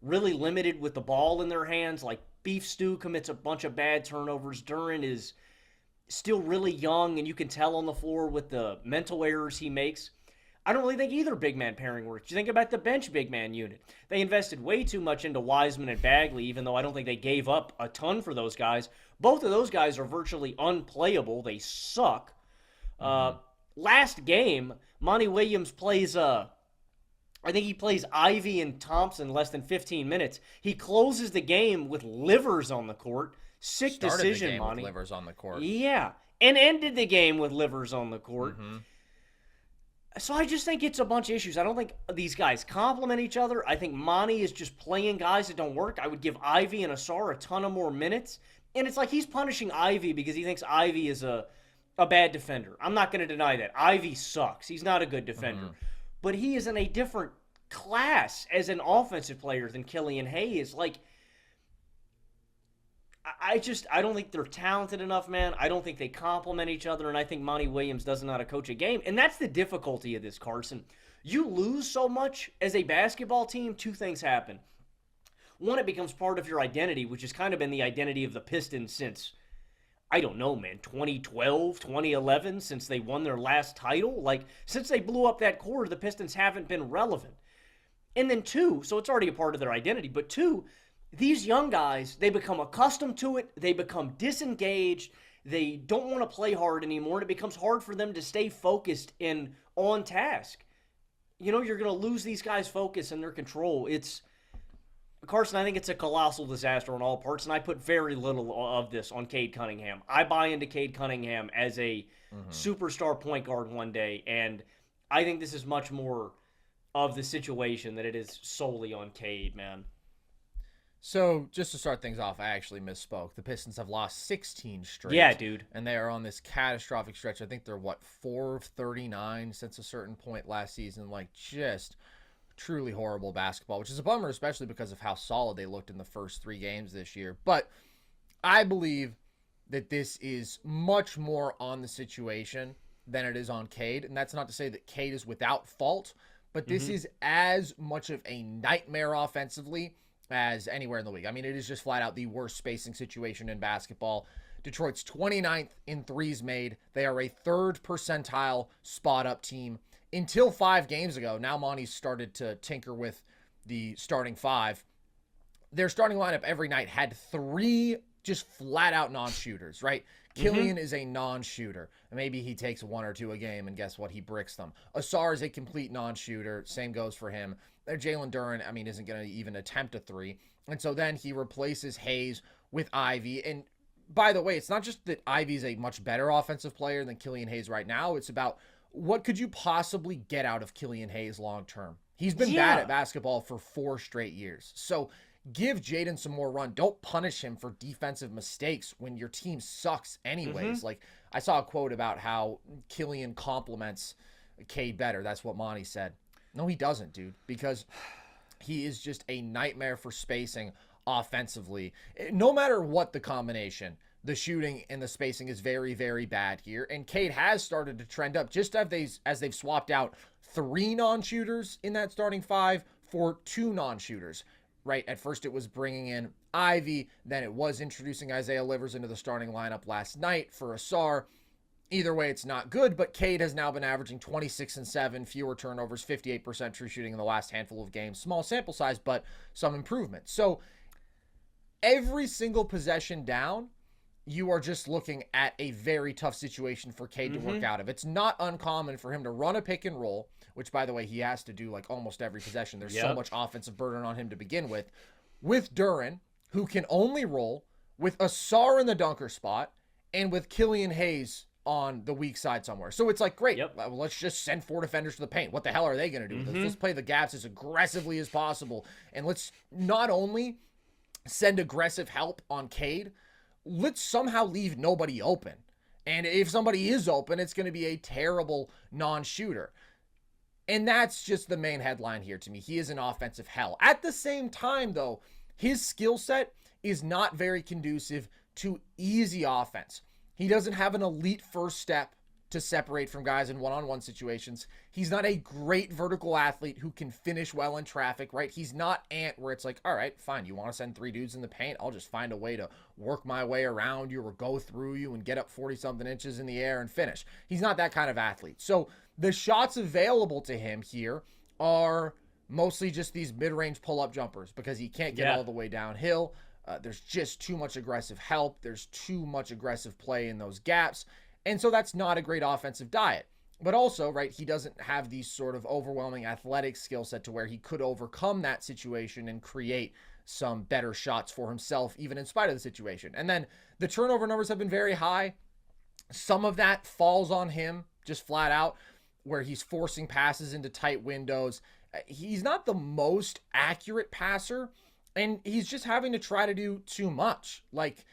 really limited with the ball in their hands. Beef Stew commits a bunch of bad turnovers. Duren is still really young, and you can tell on the floor with the mental errors he makes. I don't really think either big man pairing works. You think about the bench big man unit. They invested way too much into Wiseman and Bagley, even though I don't think they gave up a ton for those guys. Both of those guys are virtually unplayable. They suck. Last game, Monty Williams plays, I think he plays Ivy and Thompson less than 15 minutes. He closes the game with Livers on the court. Sick Started decision, the game Monty. with Livers on the court. Yeah, and ended the game with Livers on the court. So I just think it's a bunch of issues. I don't think these guys complement each other. I think Monty is just playing guys that don't work. I would give Ivy and Asar a ton of more minutes. And it's like he's punishing Ivy because he thinks Ivy is a bad defender. I'm not going to deny that. Ivy sucks. He's not a good defender. But he is in a different class as an offensive player than Killian Hayes. I don't think they're talented enough, man. I don't think they complement each other, and I think Monty Williams doesn't know how to coach a game. And that's the difficulty of this, Carson. You lose so much as a basketball team, two things happen. One, it becomes part of your identity, which has kind of been the identity of the Pistons since, I don't know, man, 2012, 2011, since they won their last title. Since they blew up that core, the Pistons haven't been relevant. And then two, so it's already a part of their identity, but two, these young guys, they become accustomed to it. They become disengaged. They don't want to play hard anymore. And it becomes hard for them to stay focused and on task. You're going to lose these guys' focus and their control. Carson, I think it's a colossal disaster on all parts, and I put very little of this on Cade Cunningham. I buy into Cade Cunningham as a superstar point guard one day, and I think this is much more of the situation that it is solely on Cade, man. So, just to start things off, I actually misspoke. The Pistons have lost 16 straight. Yeah, dude. And they are on this catastrophic stretch. I think they're, 4 of 39 since a certain point last season. Like, just truly horrible basketball, which is a bummer, especially because of how solid they looked in the first 3 games this year. But I believe that this is much more on the situation than it is on Cade. And that's not to say that Cade is without fault, but this is as much of a nightmare offensively as anywhere in the league. I mean, it is just flat out the worst spacing situation in basketball. Detroit's 29th in threes made. They are a 3rd percentile spot up team. Until 5 games ago, now Monty's started to tinker with the starting 5. Their starting lineup every night had 3 just flat out non-shooters, right? Killian is a non-shooter. Maybe he takes 1 or 2 a game, and guess what? He bricks them. Asar is a complete non-shooter. Same goes for him. Jalen Duren, I mean, isn't going to even attempt a 3. And so then he replaces Hayes with Ivy. And by the way, it's not just that Ivy is a much better offensive player than Killian Hayes right now. It's about what could you possibly get out of Killian Hayes long term. He's been bad at basketball for 4 straight years. So give Jaden some more run. Don't punish him for defensive mistakes when your team sucks anyways. Like, I saw a quote about how Killian compliments Cade better. That's what Monty said. No, he doesn't, dude, because he is just a nightmare for spacing offensively. No matter what the combination, the shooting and the spacing is very, very bad here. And Cade has started to trend up just as they've swapped out 3 non-shooters in that starting 5 for 2 non-shooters. Right, at first it was bringing in Ivy, then it was introducing Isaiah Livers into the starting lineup last night for Asar. Either way, it's not good, but Cade has now been averaging 26 and 7, fewer turnovers, 58% true shooting in the last handful of games. Small sample size, but some improvement. So every single possession down, you are just looking at a very tough situation for Cade to work out of. It's not uncommon for him to run a pick and roll, which, by the way, he has to do like almost every possession. There's so much offensive burden on him to begin with Duren, who can only roll, with Asar in the dunker spot, and with Killian Hayes on the weak side somewhere. So it's like, great, well, let's just send 4 defenders to the paint. What the hell are they going to do? Let's play the gaps as aggressively as possible. And let's not only send aggressive help on Cade, let's somehow leave nobody open. And if somebody is open, it's going to be a terrible non-shooter. And that's just the main headline here to me. He is an offensive hell. At the same time, though, his skill set is not very conducive to easy offense. He doesn't have an elite first step to separate from guys in one-on-one situations. He's not a great vertical athlete who can finish well in traffic, right? He's not Ant, where it's like, all right, fine, you want to send 3 dudes in the paint? I'll just find a way to work my way around you or go through you and get up 40-something inches in the air and finish. He's not that kind of athlete. So the shots available to him here are mostly just these mid-range pull-up jumpers because he can't get all the way downhill. There's just too much aggressive help. There's too much aggressive play in those gaps. And so that's not a great offensive diet. But also, right, he doesn't have these sort of overwhelming athletic skill set to where he could overcome that situation and create some better shots for himself, even in spite of the situation. And then the turnover numbers have been very high. Some of that falls on him, just flat out, where he's forcing passes into tight windows. He's not the most accurate passer, and he's just having to try to do too much. Like,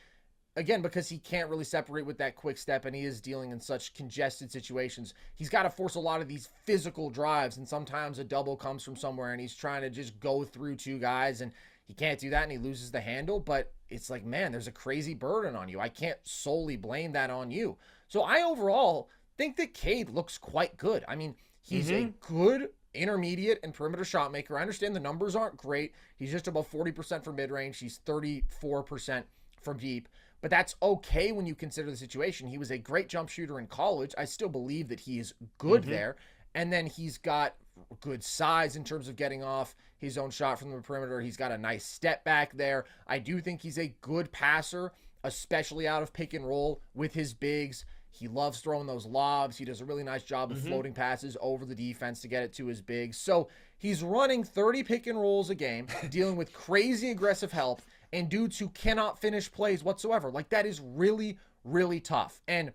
again, because he can't really separate with that quick step and he is dealing in such congested situations, he's got to force a lot of these physical drives, and sometimes a double comes from somewhere and he's trying to just go through 2 guys and he can't do that and he loses the handle. But it's like, man, there's a crazy burden on you. I can't solely blame that on you. So I overall think that Cade looks quite good. I mean, he's a good intermediate and perimeter shot maker. I understand the numbers aren't great. He's just above 40% from mid-range. He's 34% from deep. But that's okay when you consider the situation. He was a great jump shooter in college. I still believe that he is good there. And then he's got good size in terms of getting off his own shot from the perimeter. He's got a nice step back there. I do think he's a good passer, especially out of pick and roll with his bigs. He loves throwing those lobs. He does a really nice job of floating passes over the defense to get it to his bigs. So he's running 30 pick and rolls a game, dealing with crazy aggressive help and dudes who cannot finish plays whatsoever. Like, that is really, really tough. And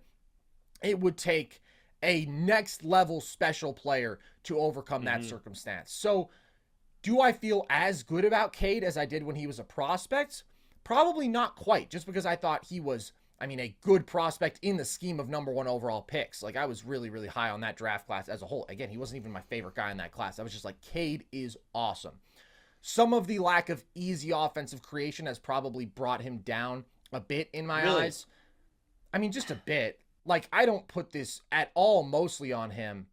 it would take a next level special player to overcome that circumstance. So do I feel as good about Cade as I did when he was a prospect? Probably not quite, just because I thought he was, a good prospect in the scheme of number 1 overall picks. Like, I was really, really high on that draft class as a whole. Again, he wasn't even my favorite guy in that class. I was just like, Cade is awesome. Some of the lack of easy offensive creation has probably brought him down a bit in my eyes. Just a bit. Like, I don't put this at all mostly on him,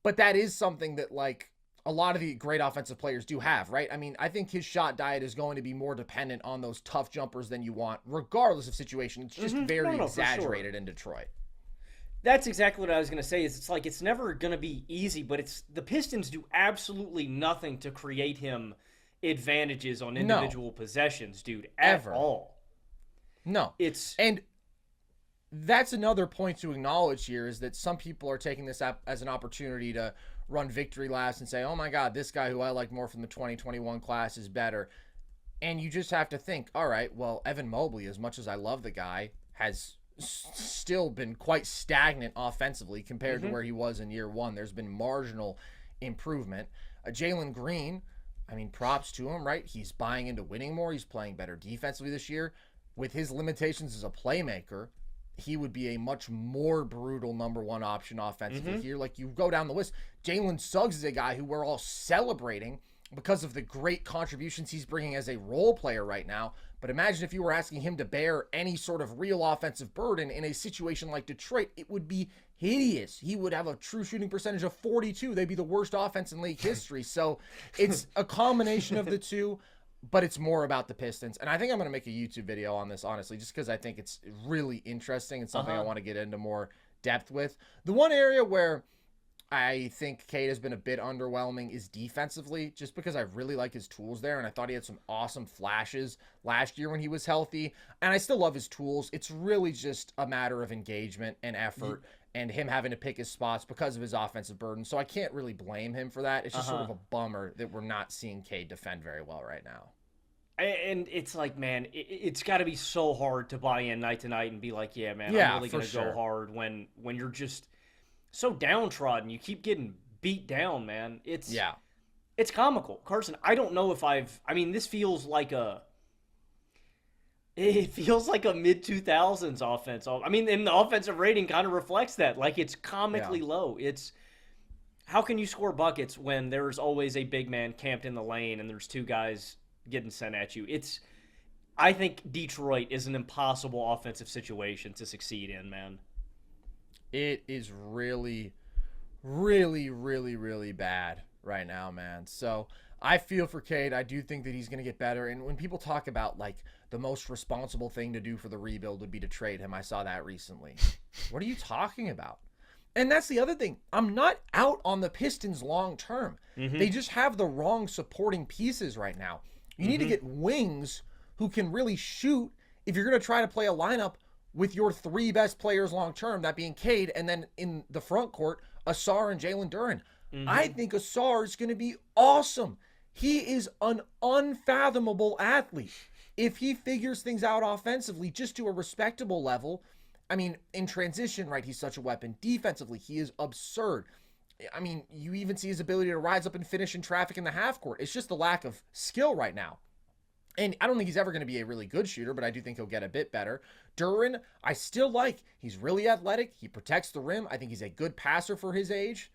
but that is something that, like, a lot of the great offensive players do have, right? I think his shot diet is going to be more dependent on those tough jumpers than you want, regardless of situation. It's just very exaggerated in Detroit. That's exactly what I was going to say. It's never going to be easy, but the Pistons do absolutely nothing to create him advantages on individual possessions, dude, at all. No. And that's another point to acknowledge here, is that some people are taking this up as an opportunity to run victory laps and say, oh my God, this guy who I like more from the 2021 class is better. And you just have to think, all right, well, Evan Mobley, as much as I love the guy, has still been quite stagnant offensively compared to where he was in year 1. There's been marginal improvement. Jalen Green, props to him, right? He's buying into winning more. He's playing better defensively this year. With his limitations as a playmaker, he would be a much more brutal number 1 option offensively here. Like, you go down the list, Jalen Suggs is a guy who we're all celebrating because of the great contributions he's bringing as a role player right now. But imagine if you were asking him to bear any sort of real offensive burden in a situation like Detroit, it would be hideous. He would have a true shooting percentage of 42. They'd be the worst offense in league history. So it's a combination of the two, but it's more about the Pistons. And I think I'm going to make a YouTube video on this, honestly, just because I think it's really interesting and something I want to get into more depth with. The one area where I think Cade has been a bit underwhelming is defensively, just because I really like his tools there, and I thought he had some awesome flashes last year when he was healthy, and I still love his tools. It's really just a matter of engagement and effort and him having to pick his spots because of his offensive burden, so I can't really blame him for that. It's just sort of a bummer that we're not seeing Cade defend very well right now. And it's like, man, it's got to be so hard to buy in night to night and be like, yeah, man, I'm really going to go hard when you're just so downtrodden. You keep getting beat down, man. It's comical. Carson, I don't know if this feels like a mid-2000s offense. And the offensive rating kind of reflects that. Like, it's comically low. It's, how can you score buckets when there's always a big man camped in the lane and there's 2 guys getting sent at you? I think Detroit is an impossible offensive situation to succeed in, man. It is really, really, really, really bad right now, man. So I feel for Cade. I do think that he's going to get better. And when people talk about, like, the most responsible thing to do for the rebuild would be to trade him, I saw that recently. What are you talking about? And that's the other thing. I'm not out on the Pistons long term. They just have the wrong supporting pieces right now. You need to get wings who can really shoot if you're going to try to play a lineup with your 3 best players long term, that being Cade, and then in the front court, Asar and Jalen Duren. I think Asar is going to be awesome. He is an unfathomable athlete. If he figures things out offensively just to a respectable level, in transition, right, he's such a weapon. Defensively, he is absurd. You even see his ability to rise up and finish in traffic in the half court. It's just the lack of skill right now. And I don't think he's ever going to be a really good shooter, but I do think he'll get a bit better. Duren, I still like. He's really athletic. He protects the rim. I think he's a good passer for his age.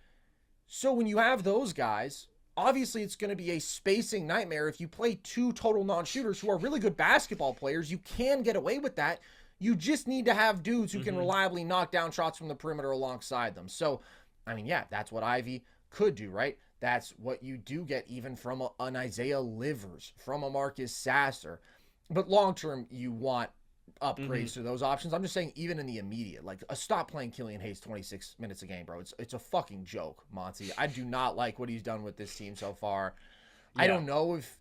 So when you have those guys, obviously it's going to be a spacing nightmare. If you play 2 total non-shooters who are really good basketball players, you can get away with that. You just need to have dudes who can reliably knock down shots from the perimeter alongside them. So, that's what Ivy could do, right? That's what you do get even from an Isaiah Livers, from a Marcus Sasser. But long-term, you want upgrades to those options. I'm just saying, even in the immediate, like, stop playing Killian Hayes 26 minutes a game, bro. It's a fucking joke, Monty. I do not like what he's done with this team so far. I don't know if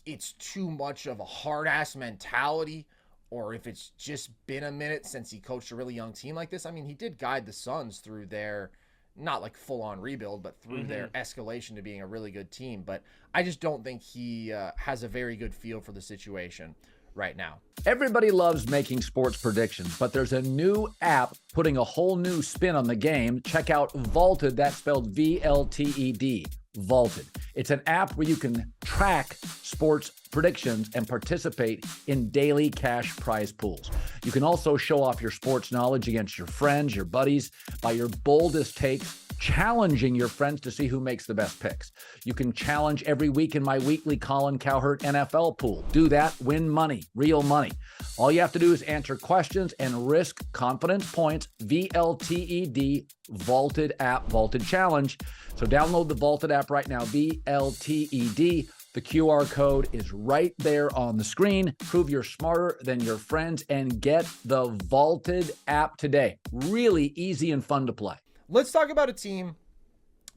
it's too much of a hard-ass mentality or if it's just been a minute since he coached a really young team like this. I mean, he did guide the Suns through their, not like full-on rebuild, but through their escalation to being a really good team. But I just don't think he has a very good feel for the situation right now. Everybody loves making sports predictions, but there's a new app putting a whole new spin on the game. Check out Vaulted, that's spelled V-L-T-E-D, Vaulted. It's an app where you can track sports predictions and participate in daily cash prize pools. You can also show off your sports knowledge against your friends, your buddies, by your boldest takes, challenging your friends to see who makes the best picks. You can challenge every week in my weekly Colin Cowherd NFL pool. Do that, win money, real money. All you have to do is answer questions and risk confidence points. VLTED, Vaulted app, Vaulted Challenge. So download the Vaulted app right now, VLTED. The QR code is right there on the screen. Prove you're smarter than your friends and get the Vaulted app today. Really easy and fun to play. Let's talk about a team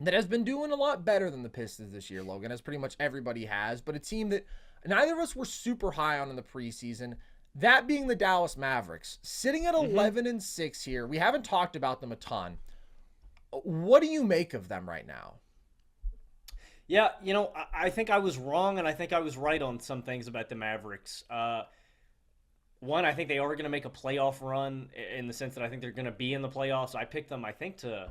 that has been doing a lot better than the Pistons this year, Logan, as pretty much everybody has, but a team that neither of us were super high on in the preseason, that being the Dallas Mavericks, sitting at 11-6 here. We haven't talked about them a ton. What do you make of them right now? Yeah, I think I was wrong, and I think I was right on some things about the Mavericks. One, I think they are going to make a playoff run in the sense that I think they're going to be in the playoffs. I picked them, I think, to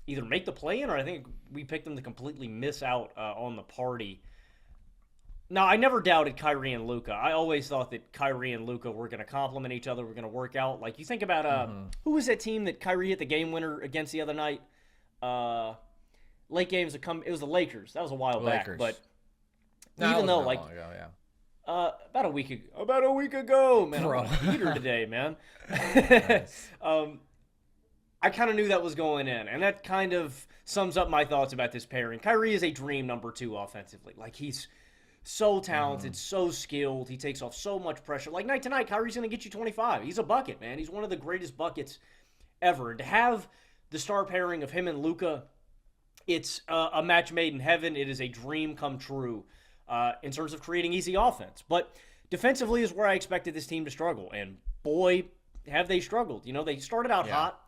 either make the play-in, or I think we picked them to completely miss out on the party. Now, I never doubted Kyrie and Luka. I always thought that Kyrie and Luka were going to complement each other, were going to work out. Like, you think about who was that team that Kyrie hit the game winner against the other night? Late games it was the Lakers. That was a while back, but even though like ago, yeah. About a week ago, man. I'm a heater today, man. I kind of knew that was going in, and that kind of sums up my thoughts about this pairing. Kyrie is a dream number 2 offensively. Like, he's so talented, so skilled. He takes off so much pressure. Like, night to night, Kyrie's going to get you 25. He's a bucket, man. He's one of the greatest buckets ever. And to have the star pairing of him and Luka, it's a match made in heaven. It is a dream come true in terms of creating easy offense. But defensively is where I expected this team to struggle. And boy, have they struggled. They started out hot,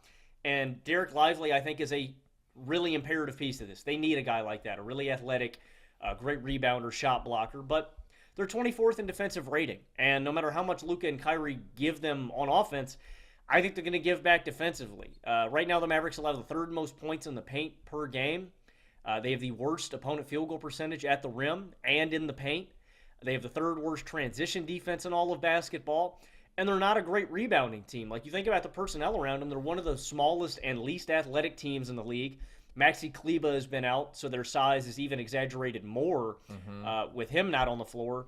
and Derek Lively, I think, is a really imperative piece of this. They need a guy like that, a really athletic, great rebounder, shot blocker. But they're 24th in defensive rating. And no matter how much Luka and Kyrie give them on offense, I think they're going to give back defensively. Right now, the Mavericks allow the 3rd most points in the paint per game. They have the worst opponent field goal percentage at the rim and in the paint. They have the 3rd worst transition defense in all of basketball. And they're not a great rebounding team. Like, you think about the personnel around them, they're one of the smallest and least athletic teams in the league. Maxi Kleber has been out, so their size is even exaggerated more with him not on the floor.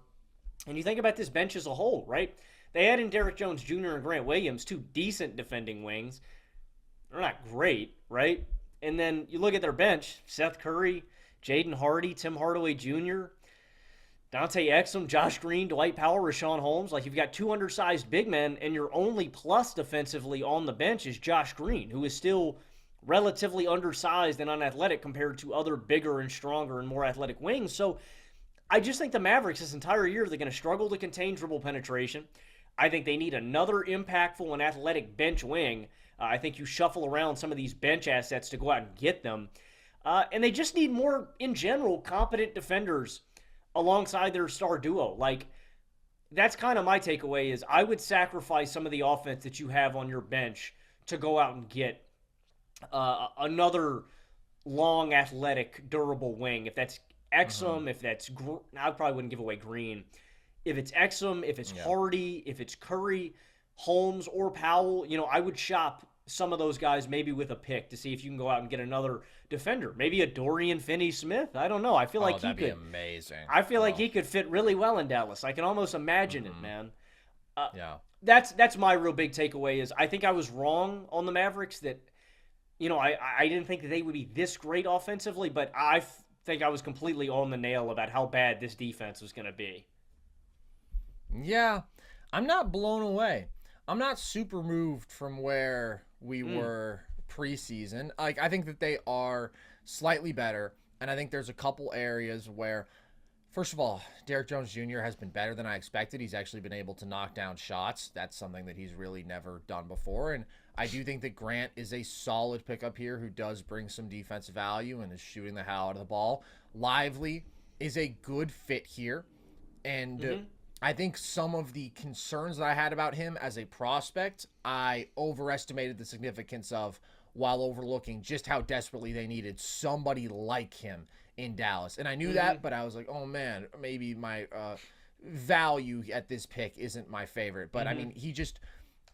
And you think about this bench as a whole, right? They add in Derrick Jones Jr. and Grant Williams, 2 decent defending wings. They're not great, right? And then you look at their bench, Seth Curry, Jaden Hardy, Tim Hardaway Jr., Dante Exum, Josh Green, Dwight Powell, Rashawn Holmes. Like, you've got 2 undersized big men, and your only plus defensively on the bench is Josh Green, who is still relatively undersized and unathletic compared to other bigger and stronger and more athletic wings. So I just think the Mavericks this entire year, they're going to struggle to contain dribble penetration. I think they need another impactful and athletic bench wing. I think you shuffle around some of these bench assets to go out and get them. And they just need more, in general, competent defenders alongside their star duo. Like, that's kind of my takeaway is I would sacrifice some of the offense that you have on your bench to go out and get another long, athletic, durable wing. If that's Exum, if that's I probably wouldn't give away Green. If it's Exum, if it's Hardy, if it's Curry, Holmes, or Powell, I would shop some of those guys maybe with a pick to see if you can go out and get another defender. Maybe a Dorian Finney-Smith. I don't know. I feel like he could be amazing. I feel like he could fit really well in Dallas. I can almost imagine it, man. That's my real big takeaway is I think I was wrong on the Mavericks that, I didn't think that they would be this great offensively, but I think I was completely on the nail about how bad this defense was going to be. Yeah, I'm not blown away. I'm not super moved from where we were preseason. Like, I think that they are slightly better, and I think there's a couple areas where, First of all, Derrick Jones Jr. has been better than I expected. He's actually been able to knock down shots. That's something that he's really never done before. And I do think that Grant is a solid pickup here who does bring some defensive value and is shooting the hell out of the ball. Lively is a good fit here. And I think some of the concerns that I had about him as a prospect, I overestimated the significance of while overlooking just how desperately they needed somebody like him in Dallas. And I knew that, but I was like, oh man, maybe my value at this pick isn't my favorite. But I mean, he just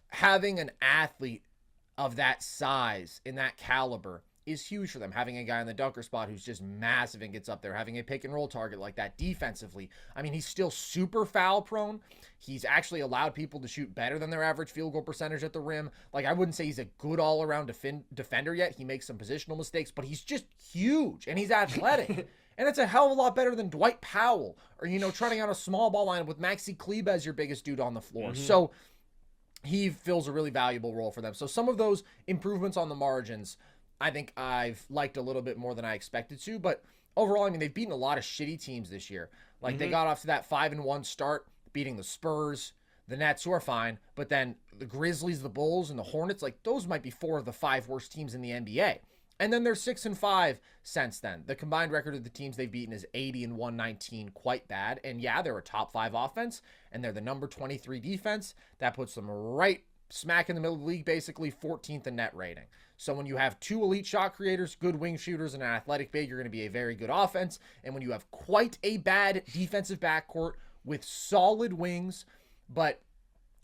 having an athlete of that size in that caliber is huge for them. Having a guy in the dunker spot who's just massive and gets up there, having a pick and roll target like that defensively. I mean, he's still super foul prone. He's actually allowed people to shoot better than their average field goal percentage at the rim. Like, I wouldn't say he's a good all-around defender yet. He makes some positional mistakes, but he's just huge and he's athletic. And it's a hell of a lot better than Dwight Powell or, trotting out a small ball lineup with Maxi Kleber as your biggest dude on the floor. So he fills a really valuable role for them. So some of those improvements on the margins, I think I've liked a little bit more than I expected to, but overall, I mean, they've beaten a lot of shitty teams this year. Like they got off to that 5-1 start, beating the Spurs, the Nets, who are fine, but then the Grizzlies, the Bulls, and the Hornets, like those might be 4 of the 5 worst teams in the NBA. And then they're 6-5 since then. The combined record of the teams they've beaten is 80-119, quite bad. And yeah, they're a top 5 offense, and they're the number 23 defense. That puts them right smack in the middle of the league, basically 14th in net rating. So when you have 2 elite shot creators, good wing shooters, and an athletic big, you're going to be a very good offense. And when you have quite a bad defensive backcourt with solid wings, but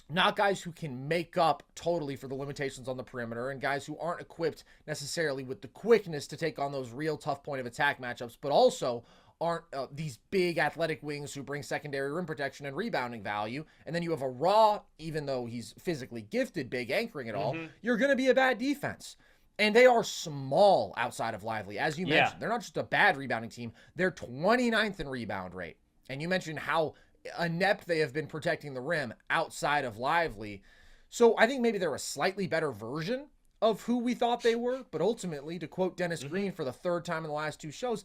not guys who can make up totally for the limitations on the perimeter, and guys who aren't equipped necessarily with the quickness to take on those real tough point of attack matchups, but also aren't these big athletic wings who bring secondary rim protection and rebounding value. And then you have a raw, even though he's physically gifted, big anchoring it all, you're going to be a bad defense. And they are small outside of Lively. As you mentioned, they're not just a bad rebounding team. They're 29th in rebound rate. And you mentioned how inept they have been protecting the rim outside of Lively. So I think maybe they're a slightly better version of who we thought they were. But ultimately, to quote Dennis Green for the 3rd time in the last 2 shows,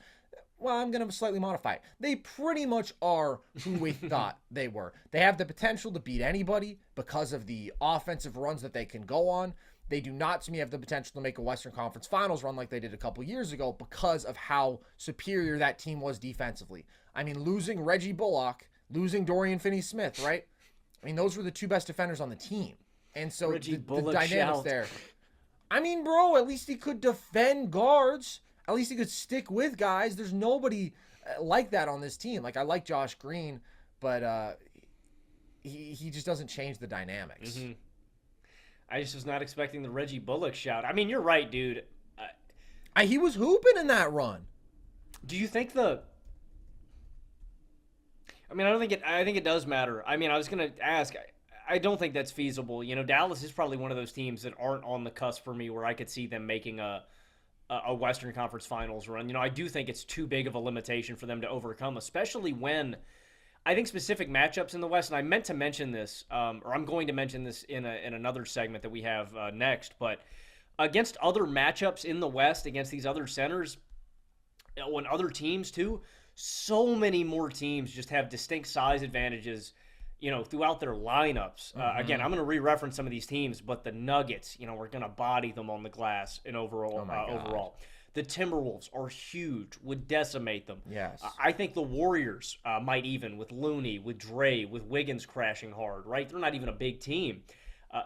well, I'm going to slightly modify it. They pretty much are who we thought they were. They have the potential to beat anybody because of the offensive runs that they can go on. They do not, to me, have the potential to make a Western Conference Finals run like they did a couple years ago because of how superior that team was defensively. I mean, losing Reggie Bullock, losing Dorian Finney-Smith, right? I mean, those were the 2 best defenders on the team. And so the dynamics there. I mean, bro, at least he could defend guards. At least he could stick with guys. There's nobody like that on this team. Like, I like Josh Green, but he just doesn't change the dynamics. I just was not expecting the Reggie Bullock shout. I mean, you're right, dude. He was hooping in that run. Do you think I mean, I think it does matter. I mean, I was going to ask, I don't think that's feasible. Dallas is probably one of those teams that aren't on the cusp for me where I could see them making a Western Conference Finals run. I do think it's too big of a limitation for them to overcome, especially when I think specific matchups in the West, and I meant to mention this, or I'm going to mention this in another segment that we have next, but against other matchups in the West, against these other centers, on other teams too, so many more teams just have distinct size advantages, throughout their lineups. Again, I'm going to re-reference some of these teams, but the Nuggets, we're going to body them on the glass in overall. The Timberwolves are huge, would decimate them. Yes. I think the Warriors might even, with Looney, with Dre, with Wiggins crashing hard, right? They're not even a big team.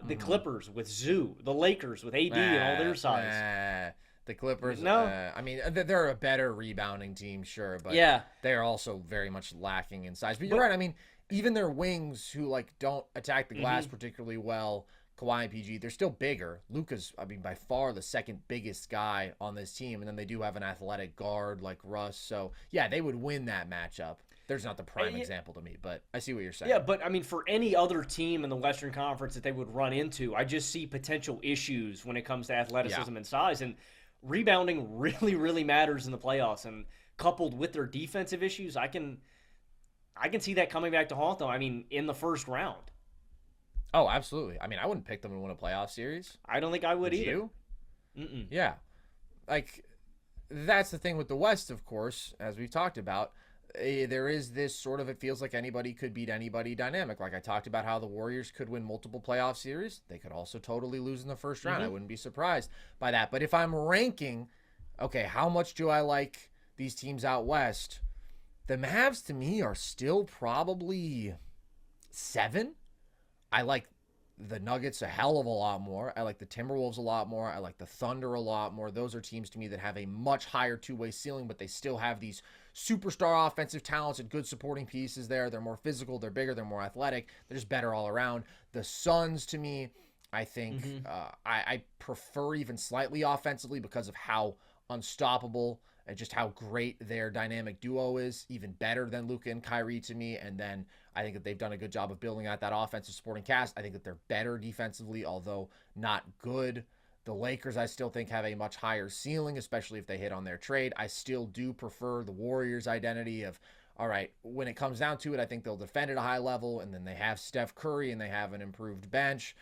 The Clippers with Zoo, the Lakers with AD and all their size. The Clippers, no. I mean, they're a better rebounding team, sure, but they're also very much lacking in size. But you're right, I mean, even their wings who, don't attack the glass particularly well, Kawhi and PG, they're still bigger. Luka's, by far the 2nd biggest guy on this team, and then they do have an athletic guard like Russ. So, yeah, they would win that matchup. There's not the prime example to me, but I see what you're saying. Yeah, but, for any other team in the Western Conference that they would run into, I just see potential issues when it comes to athleticism and size, and rebounding really, really matters in the playoffs, and coupled with their defensive issues, I can see that coming back to haunt them, in the first round. Oh, absolutely. I wouldn't pick them to win a playoff series. I don't think I would either. You? Yeah. That's the thing with the West, of course, as we've talked about. there is this sort of, it feels like anybody could beat anybody dynamic. Like I talked about how the Warriors could win multiple playoff series. They could also totally lose in the first round. I wouldn't be surprised by that. But if I'm ranking, okay, how much do I like these teams out west? The Mavs to me are still probably 7. I like the Nuggets a hell of a lot more. I like the Timberwolves a lot more. I like the Thunder a lot more. Those are teams to me that have a much higher two-way ceiling, but they still have these superstar offensive talents and good supporting pieces there. They're more physical, they're bigger, they're more athletic. They're just better all around. The Suns, to me, I think I prefer even slightly offensively because of how unstoppable and just how great their dynamic duo is, even better than Luka and Kyrie to me. And then I think that they've done a good job of building out that offensive supporting cast. I think that they're better defensively, although not good. The Lakers, I still think, have a much higher ceiling, especially if they hit on their trade. I still do prefer the Warriors' identity of, all right, when it comes down to it, I think they'll defend at a high level, and then they have Steph Curry, and they have an improved bench.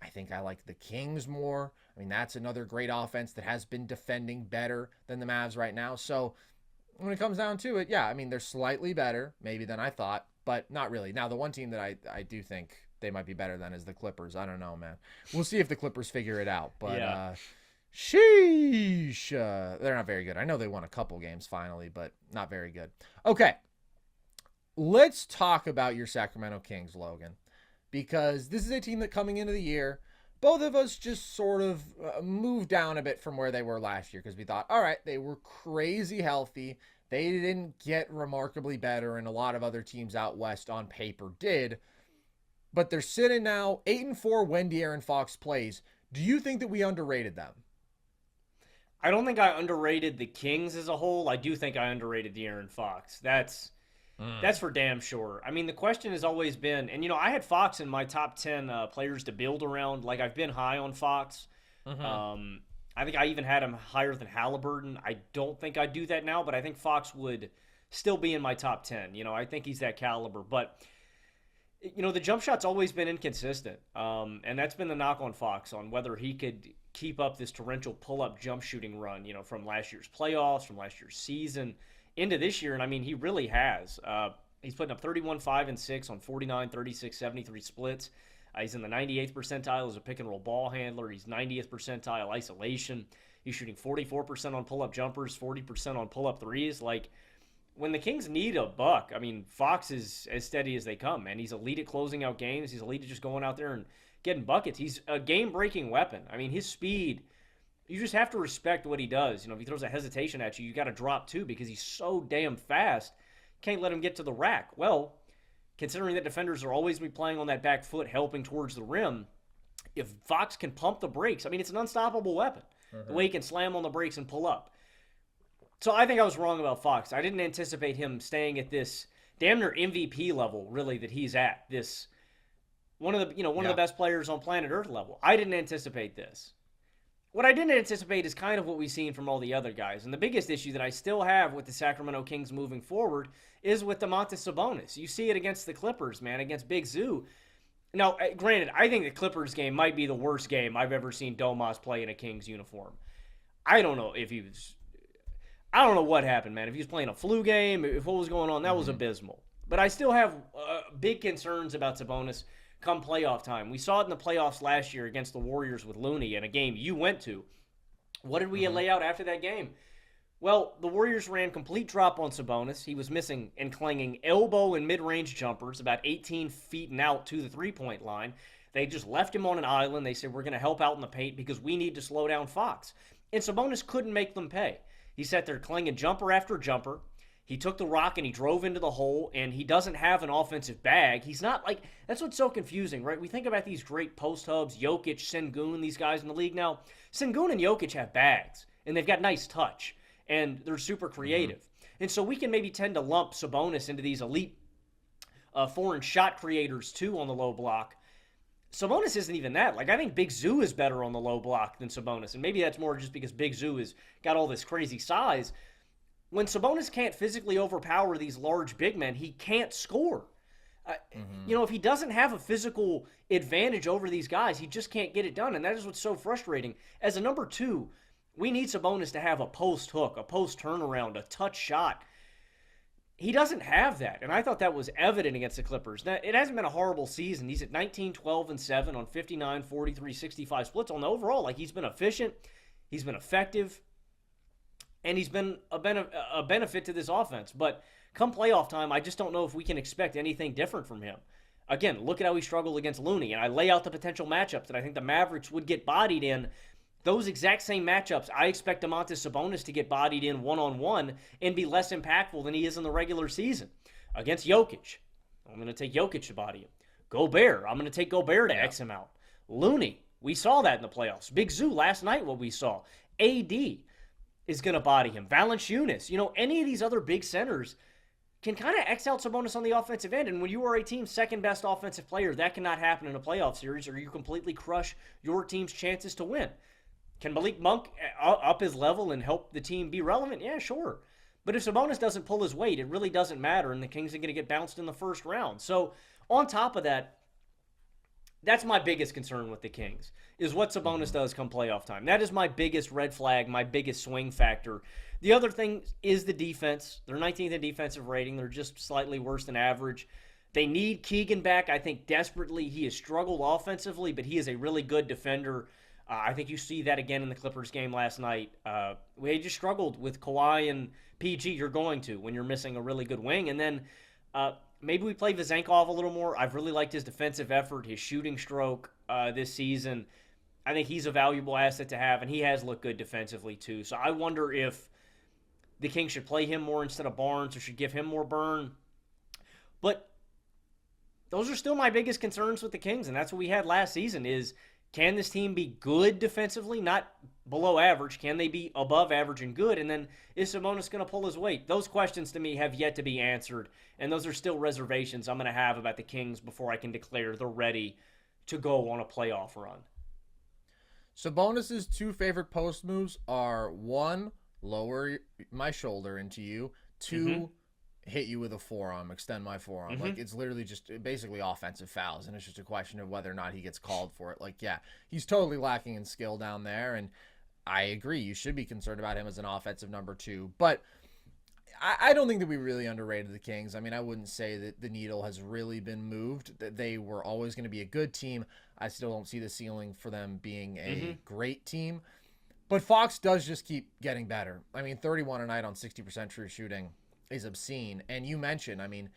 I think I like the Kings more. I mean, that's another great offense that has been defending better than the Mavs right now. So when it comes down to it, yeah, I mean, they're slightly better maybe than I thought, but not really. Now, the one team that I do think they might be better than is the Clippers. I don't know, man. We'll see if the Clippers figure it out. But sheesh. They're not very good. I know they won a couple games finally, but not very good. Okay. Let's talk about your Sacramento Kings, Logan, because this is a team that coming into the year, both of us just sort of moved down a bit from where they were last year because we thought, all right, they were crazy healthy. They didn't get remarkably better, and a lot of other teams out west on paper did. But they're sitting now 8-4 when DeAaron Fox plays. Do you think that we underrated them? I don't think I underrated the Kings as a whole. I do think I underrated DeAaron Fox. That's for damn sure. I mean, the question has always been, and I had Fox in my top 10 players to build around. Like, I've been high on Fox. I think I even had him higher than Halliburton. I don't think I'd do that now, but I think Fox would still be in my top 10. I think he's that caliber. But, the jump shot's always been inconsistent. And that's been the knock on Fox, on whether he could keep up this torrential pull-up jump shooting run, from last year's playoffs, from last year's season into this year. And, I mean, he really has. He's putting up 31, 5, and 6 on 49, 36, 73 splits. He's in the 98th percentile as a pick-and-roll ball handler. He's 90th percentile isolation. He's shooting 44% on pull-up jumpers, 40% on pull-up threes. Like, when the Kings need a buck, I mean, Fox is as steady as they come, man. He's elite at closing out games. He's elite at just going out there and getting buckets. He's a game-breaking weapon. I mean, his speed, you just have to respect what he does. If he throws a hesitation at you, you got to drop too because he's so damn fast. Can't let him get to the rack. Well, considering that defenders are always be playing on that back foot, helping towards the rim, if Fox can pump the brakes, I mean, it's an unstoppable weapon. The way he can slam on the brakes and pull up. So I think I was wrong about Fox. I didn't anticipate him staying at this damn near MVP level, really, that he's at. This one of the best players on planet Earth level. I didn't anticipate this. What I didn't anticipate is kind of what we've seen from all the other guys. And the biggest issue that I still have with the Sacramento Kings moving forward is with Domantas Sabonis. You see it against the Clippers, man, against Big Zoo. Now, granted, I think the Clippers game might be the worst game I've ever seen Domas play in a Kings uniform. I don't know what happened, man. If he was playing a flu game, if what was going on, that was abysmal. But I still have big concerns about Sabonis come playoff time. We saw it in the playoffs last year against the Warriors with Looney in a game you went to. What did we lay out after that game? Well, the Warriors ran complete drop on Sabonis. He was missing and clanging elbow and mid-range jumpers about 18 feet and out to the three-point line. They just left him on an island. They said, we're going to help out in the paint because we need to slow down Fox. And Sabonis couldn't make them pay. He sat there clanging jumper after jumper. He took the rock and he drove into the hole, and he doesn't have an offensive bag. He's not like – that's what's so confusing, right? We think about these great post hubs, Jokic, Sengun, these guys in the league now. Sengun and Jokic have bags, and they've got nice touch, and they're super creative. And so we can maybe tend to lump Sabonis into these elite foreign shot creators too on the low block. Sabonis isn't even that. Like, I think Big Zoo is better on the low block than Sabonis, and maybe that's more just because Big Zoo has got all this crazy size. When Sabonis can't physically overpower these large big men, he can't score. If he doesn't have a physical advantage over these guys, he just can't get it done, and that is what's so frustrating. As a number two, we need Sabonis to have a post hook, a post turnaround, a touch shot. he doesn't have that, and I thought that was evident against the Clippers. Now, it hasn't been a horrible season. He's at 19, 12, and 7 on 59, 43, 65 splits on the overall. Like, he's been efficient, he's been effective, and he's been a benefit to this offense. But come playoff time, I just don't know if we can expect anything different from him. Again, look at how he struggled against Looney, and I lay out the potential matchups that I think the Mavericks would get bodied in. Those exact same matchups, I expect Domantas Sabonis to get bodied in one-on-one and be less impactful than he is in the regular season. Against Jokic, I'm going to take Jokic to body him. Gobert, I'm going to take Gobert to X him out. Looney, we saw that in the playoffs. Big Zoo last night, what we saw. AD is going to body him. Valanciunas, any of these other big centers can kind of X out Sabonis on the offensive end. And when you are a team's second best offensive player, that cannot happen in a playoff series, or you completely crush your team's chances to win. Can Malik Monk up his level and help the team be relevant? Yeah, sure. But if Sabonis doesn't pull his weight, it really doesn't matter, and the Kings are going to get bounced in the first round. So on top of that, that's my biggest concern with the Kings, is what Sabonis does come playoff time. That is my biggest red flag, my biggest swing factor. The other thing is the defense. They're 19th in defensive rating. They're just slightly worse than average. They need Keegan back, I think, desperately. He has struggled offensively, but he is a really good defender. I think you see that again in the Clippers game last night. We just struggled with Kawhi and PG. You're going to when you're missing a really good wing. And then maybe we play Vezenkov a little more. I've really liked his defensive effort, his shooting stroke this season. I think he's a valuable asset to have, and he has looked good defensively too. So I wonder if the Kings should play him more instead of Barnes or should give him more burn. But those are still my biggest concerns with the Kings, and that's what we had last season is, can this team be good defensively, not below average? Can they be above average and good? And then is Sabonis going to pull his weight? Those questions to me have yet to be answered, and those are still reservations I'm going to have about the Kings before I can declare they're ready to go on a playoff run. Sabonis's two favorite post moves are, one, lower my shoulder into you, two, hit you with a forearm, extend my forearm. Like, it's literally just basically offensive fouls, and it's just a question of whether or not he gets called for it. Like, yeah, he's totally lacking in skill down there, and I agree. You should be concerned about him as an offensive number two. But I don't think that we really underrated the Kings. I mean, I wouldn't say that the needle has really been moved, that they were always going to be a good team. I still don't see the ceiling for them being a great team. But Fox does just keep getting better. I mean, 31 a night on 60% true shooting is obscene. And you mentioned, I mean,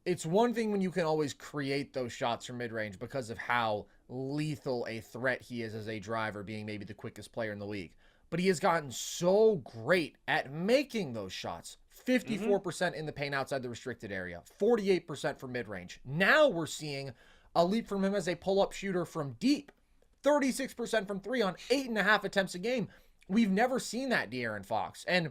it's one thing when you can always create those shots from mid-range because of how lethal a threat he is as a driver, being maybe the quickest player in the league. But he has gotten so great at making those shots. 54% in the paint outside the restricted area, 48% from mid-range. Now we're seeing a leap from him as a pull-up shooter from deep, 36% from three on 8.5 attempts a game. We've never seen that, DeAaron Fox. And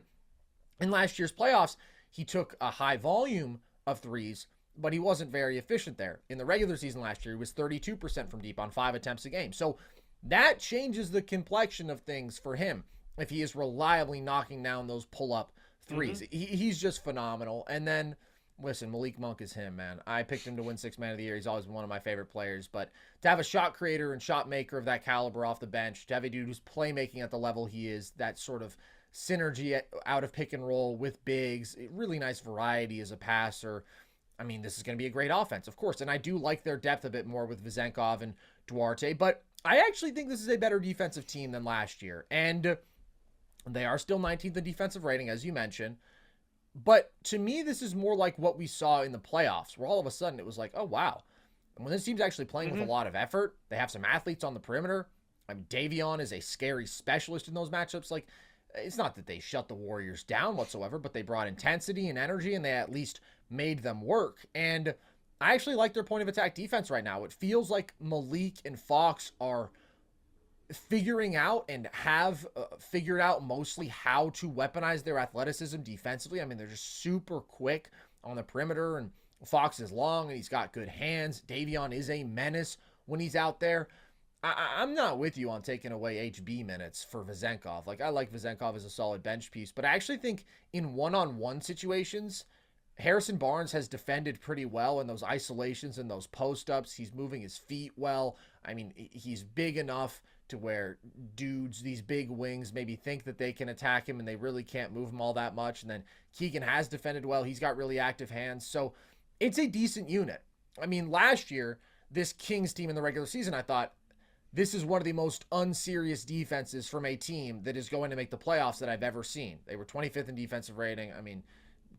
in last year's playoffs, he took a high volume of threes, but he wasn't very efficient there. In the regular season last year, he was 32% from deep on 5 attempts a game. So that changes the complexion of things for him if he is reliably knocking down those pull-up threes. He's just phenomenal. And then, listen, Malik Monk is him, man. I picked him to win Sixth Man of the Year. He's always been one of my favorite players. But to have a shot creator and shot maker of that caliber off the bench, to have a dude who's playmaking at the level he is, that sort of synergy out of pick and roll with bigs, really nice variety as a passer. I mean, this is going to be a great offense, of course. And I do like their depth a bit more with Vezenkov and Duarte. But I actually think this is a better defensive team than last year. And they are still 19th in defensive rating, as you mentioned. But to me, this is more like what we saw in the playoffs, where all of a sudden it was like, oh, wow. And when this team's actually playing with a lot of effort, they have some athletes on the perimeter. I mean, Davion is a scary specialist in those matchups. Like, it's not that they shut the Warriors down whatsoever, but they brought intensity and energy, and they at least made them work. And I actually like their point of attack defense right now. It feels like Malik and Fox are figuring out and have figured out mostly how to weaponize their athleticism defensively. I mean, they're just super quick on the perimeter, and Fox is long, and he's got good hands. Davion is a menace when he's out there. I'm not with you on taking away HB minutes for Vezenkov. Like, I like Vezenkov as a solid bench piece, but I actually think in one-on-one situations, Harrison Barnes has defended pretty well in those isolations and those post-ups. He's moving his feet well. I mean, he's big enough to where dudes, these big wings, maybe think that they can attack him and they really can't move him all that much. And then Keegan has defended well. He's got really active hands. So it's a decent unit. I mean, last year, this Kings team in the regular season, I thought, this is one of the most unserious defenses from a team that is going to make the playoffs that I've ever seen. They were 25th in defensive rating. I mean,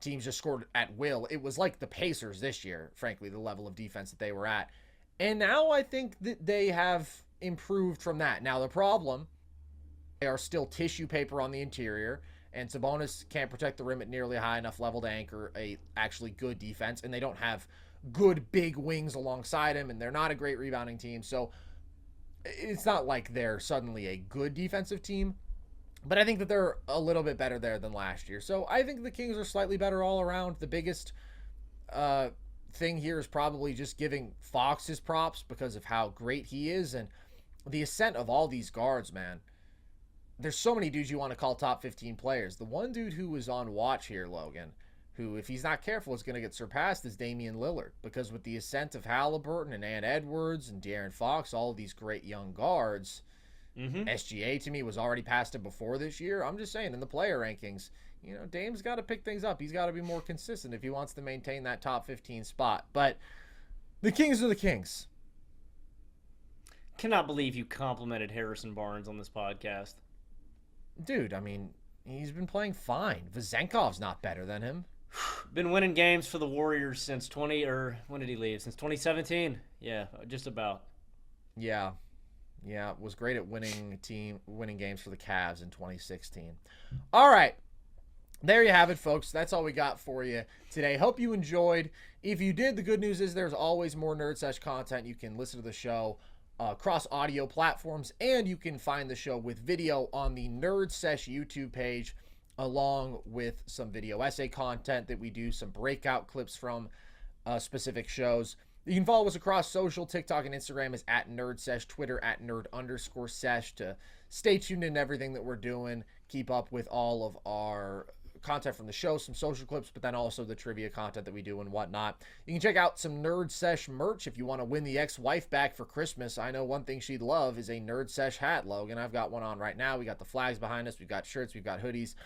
teams just scored at will. It was like the Pacers this year, frankly, the level of defense that they were at. And now I think that they have improved from that. Now, the problem, they are still tissue paper on the interior, and Sabonis can't protect the rim at nearly a high enough level to anchor a actually good defense, and they don't have good big wings alongside him, and they're not a great rebounding team. So it's not like they're suddenly a good defensive team, but I think that they're a little bit better there than last year. So I think the Kings are slightly better all around. The biggest thing here is probably just giving Fox his props because of how great he is and the ascent of all these guards, man. There's so many dudes you want to call top 15 players. The one dude who was on watch here, Logan, who, if he's not careful, is going to get surpassed, is Damian Lillard. Because with the ascent of Halliburton and Ant Edwards and De'Aaron Fox, all of these great young guards, SGA to me was already past him before this year. I'm just saying, in the player rankings, you know, Dame's got to pick things up. He's got to be more consistent if he wants to maintain that top 15 spot. But the Kings are the Kings. Cannot believe you complimented Harrison Barnes on this podcast. Dude, I mean, he's been playing fine. Vezenkov's not better than him. Been winning games for the Warriors since when did he leave? Since 2017? Yeah, just about. Yeah, was great at winning games for the Cavs in 2016. All right, there you have it, folks. That's all we got for you today. Hope you enjoyed. If you did, the good news is there's always more Nerd Sesh content. You can listen to the show across audio platforms, and you can find the show with video on the Nerd Sesh YouTube page, along with some video essay content that we do, some breakout clips from specific shows. You can follow us across social. TikTok and Instagram is at NerdSesh, Twitter at nerd_sesh to stay tuned in everything that we're doing. Keep up with all of our content from the show, some social clips, but then also the trivia content that we do and whatnot. You can check out some Nerd Sesh merch if you want to win the ex-wife back for Christmas. I know one thing she'd love is a Nerd Sesh hat, Logan. I've got one on right now. We got the flags behind us. We've got shirts. We've got hoodies.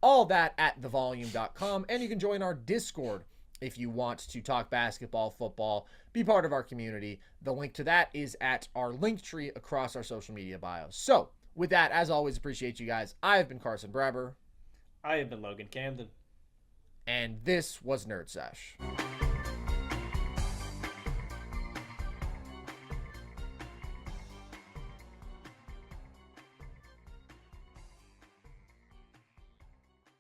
All that at thevolume.com. And you can join our Discord if you want to talk basketball, football, be part of our community. The link to that is at our link tree across our social media bios. So with that, as always, appreciate you guys. I have been Carson Breber. I have been Logan Camden. And this was Nerd Sesh.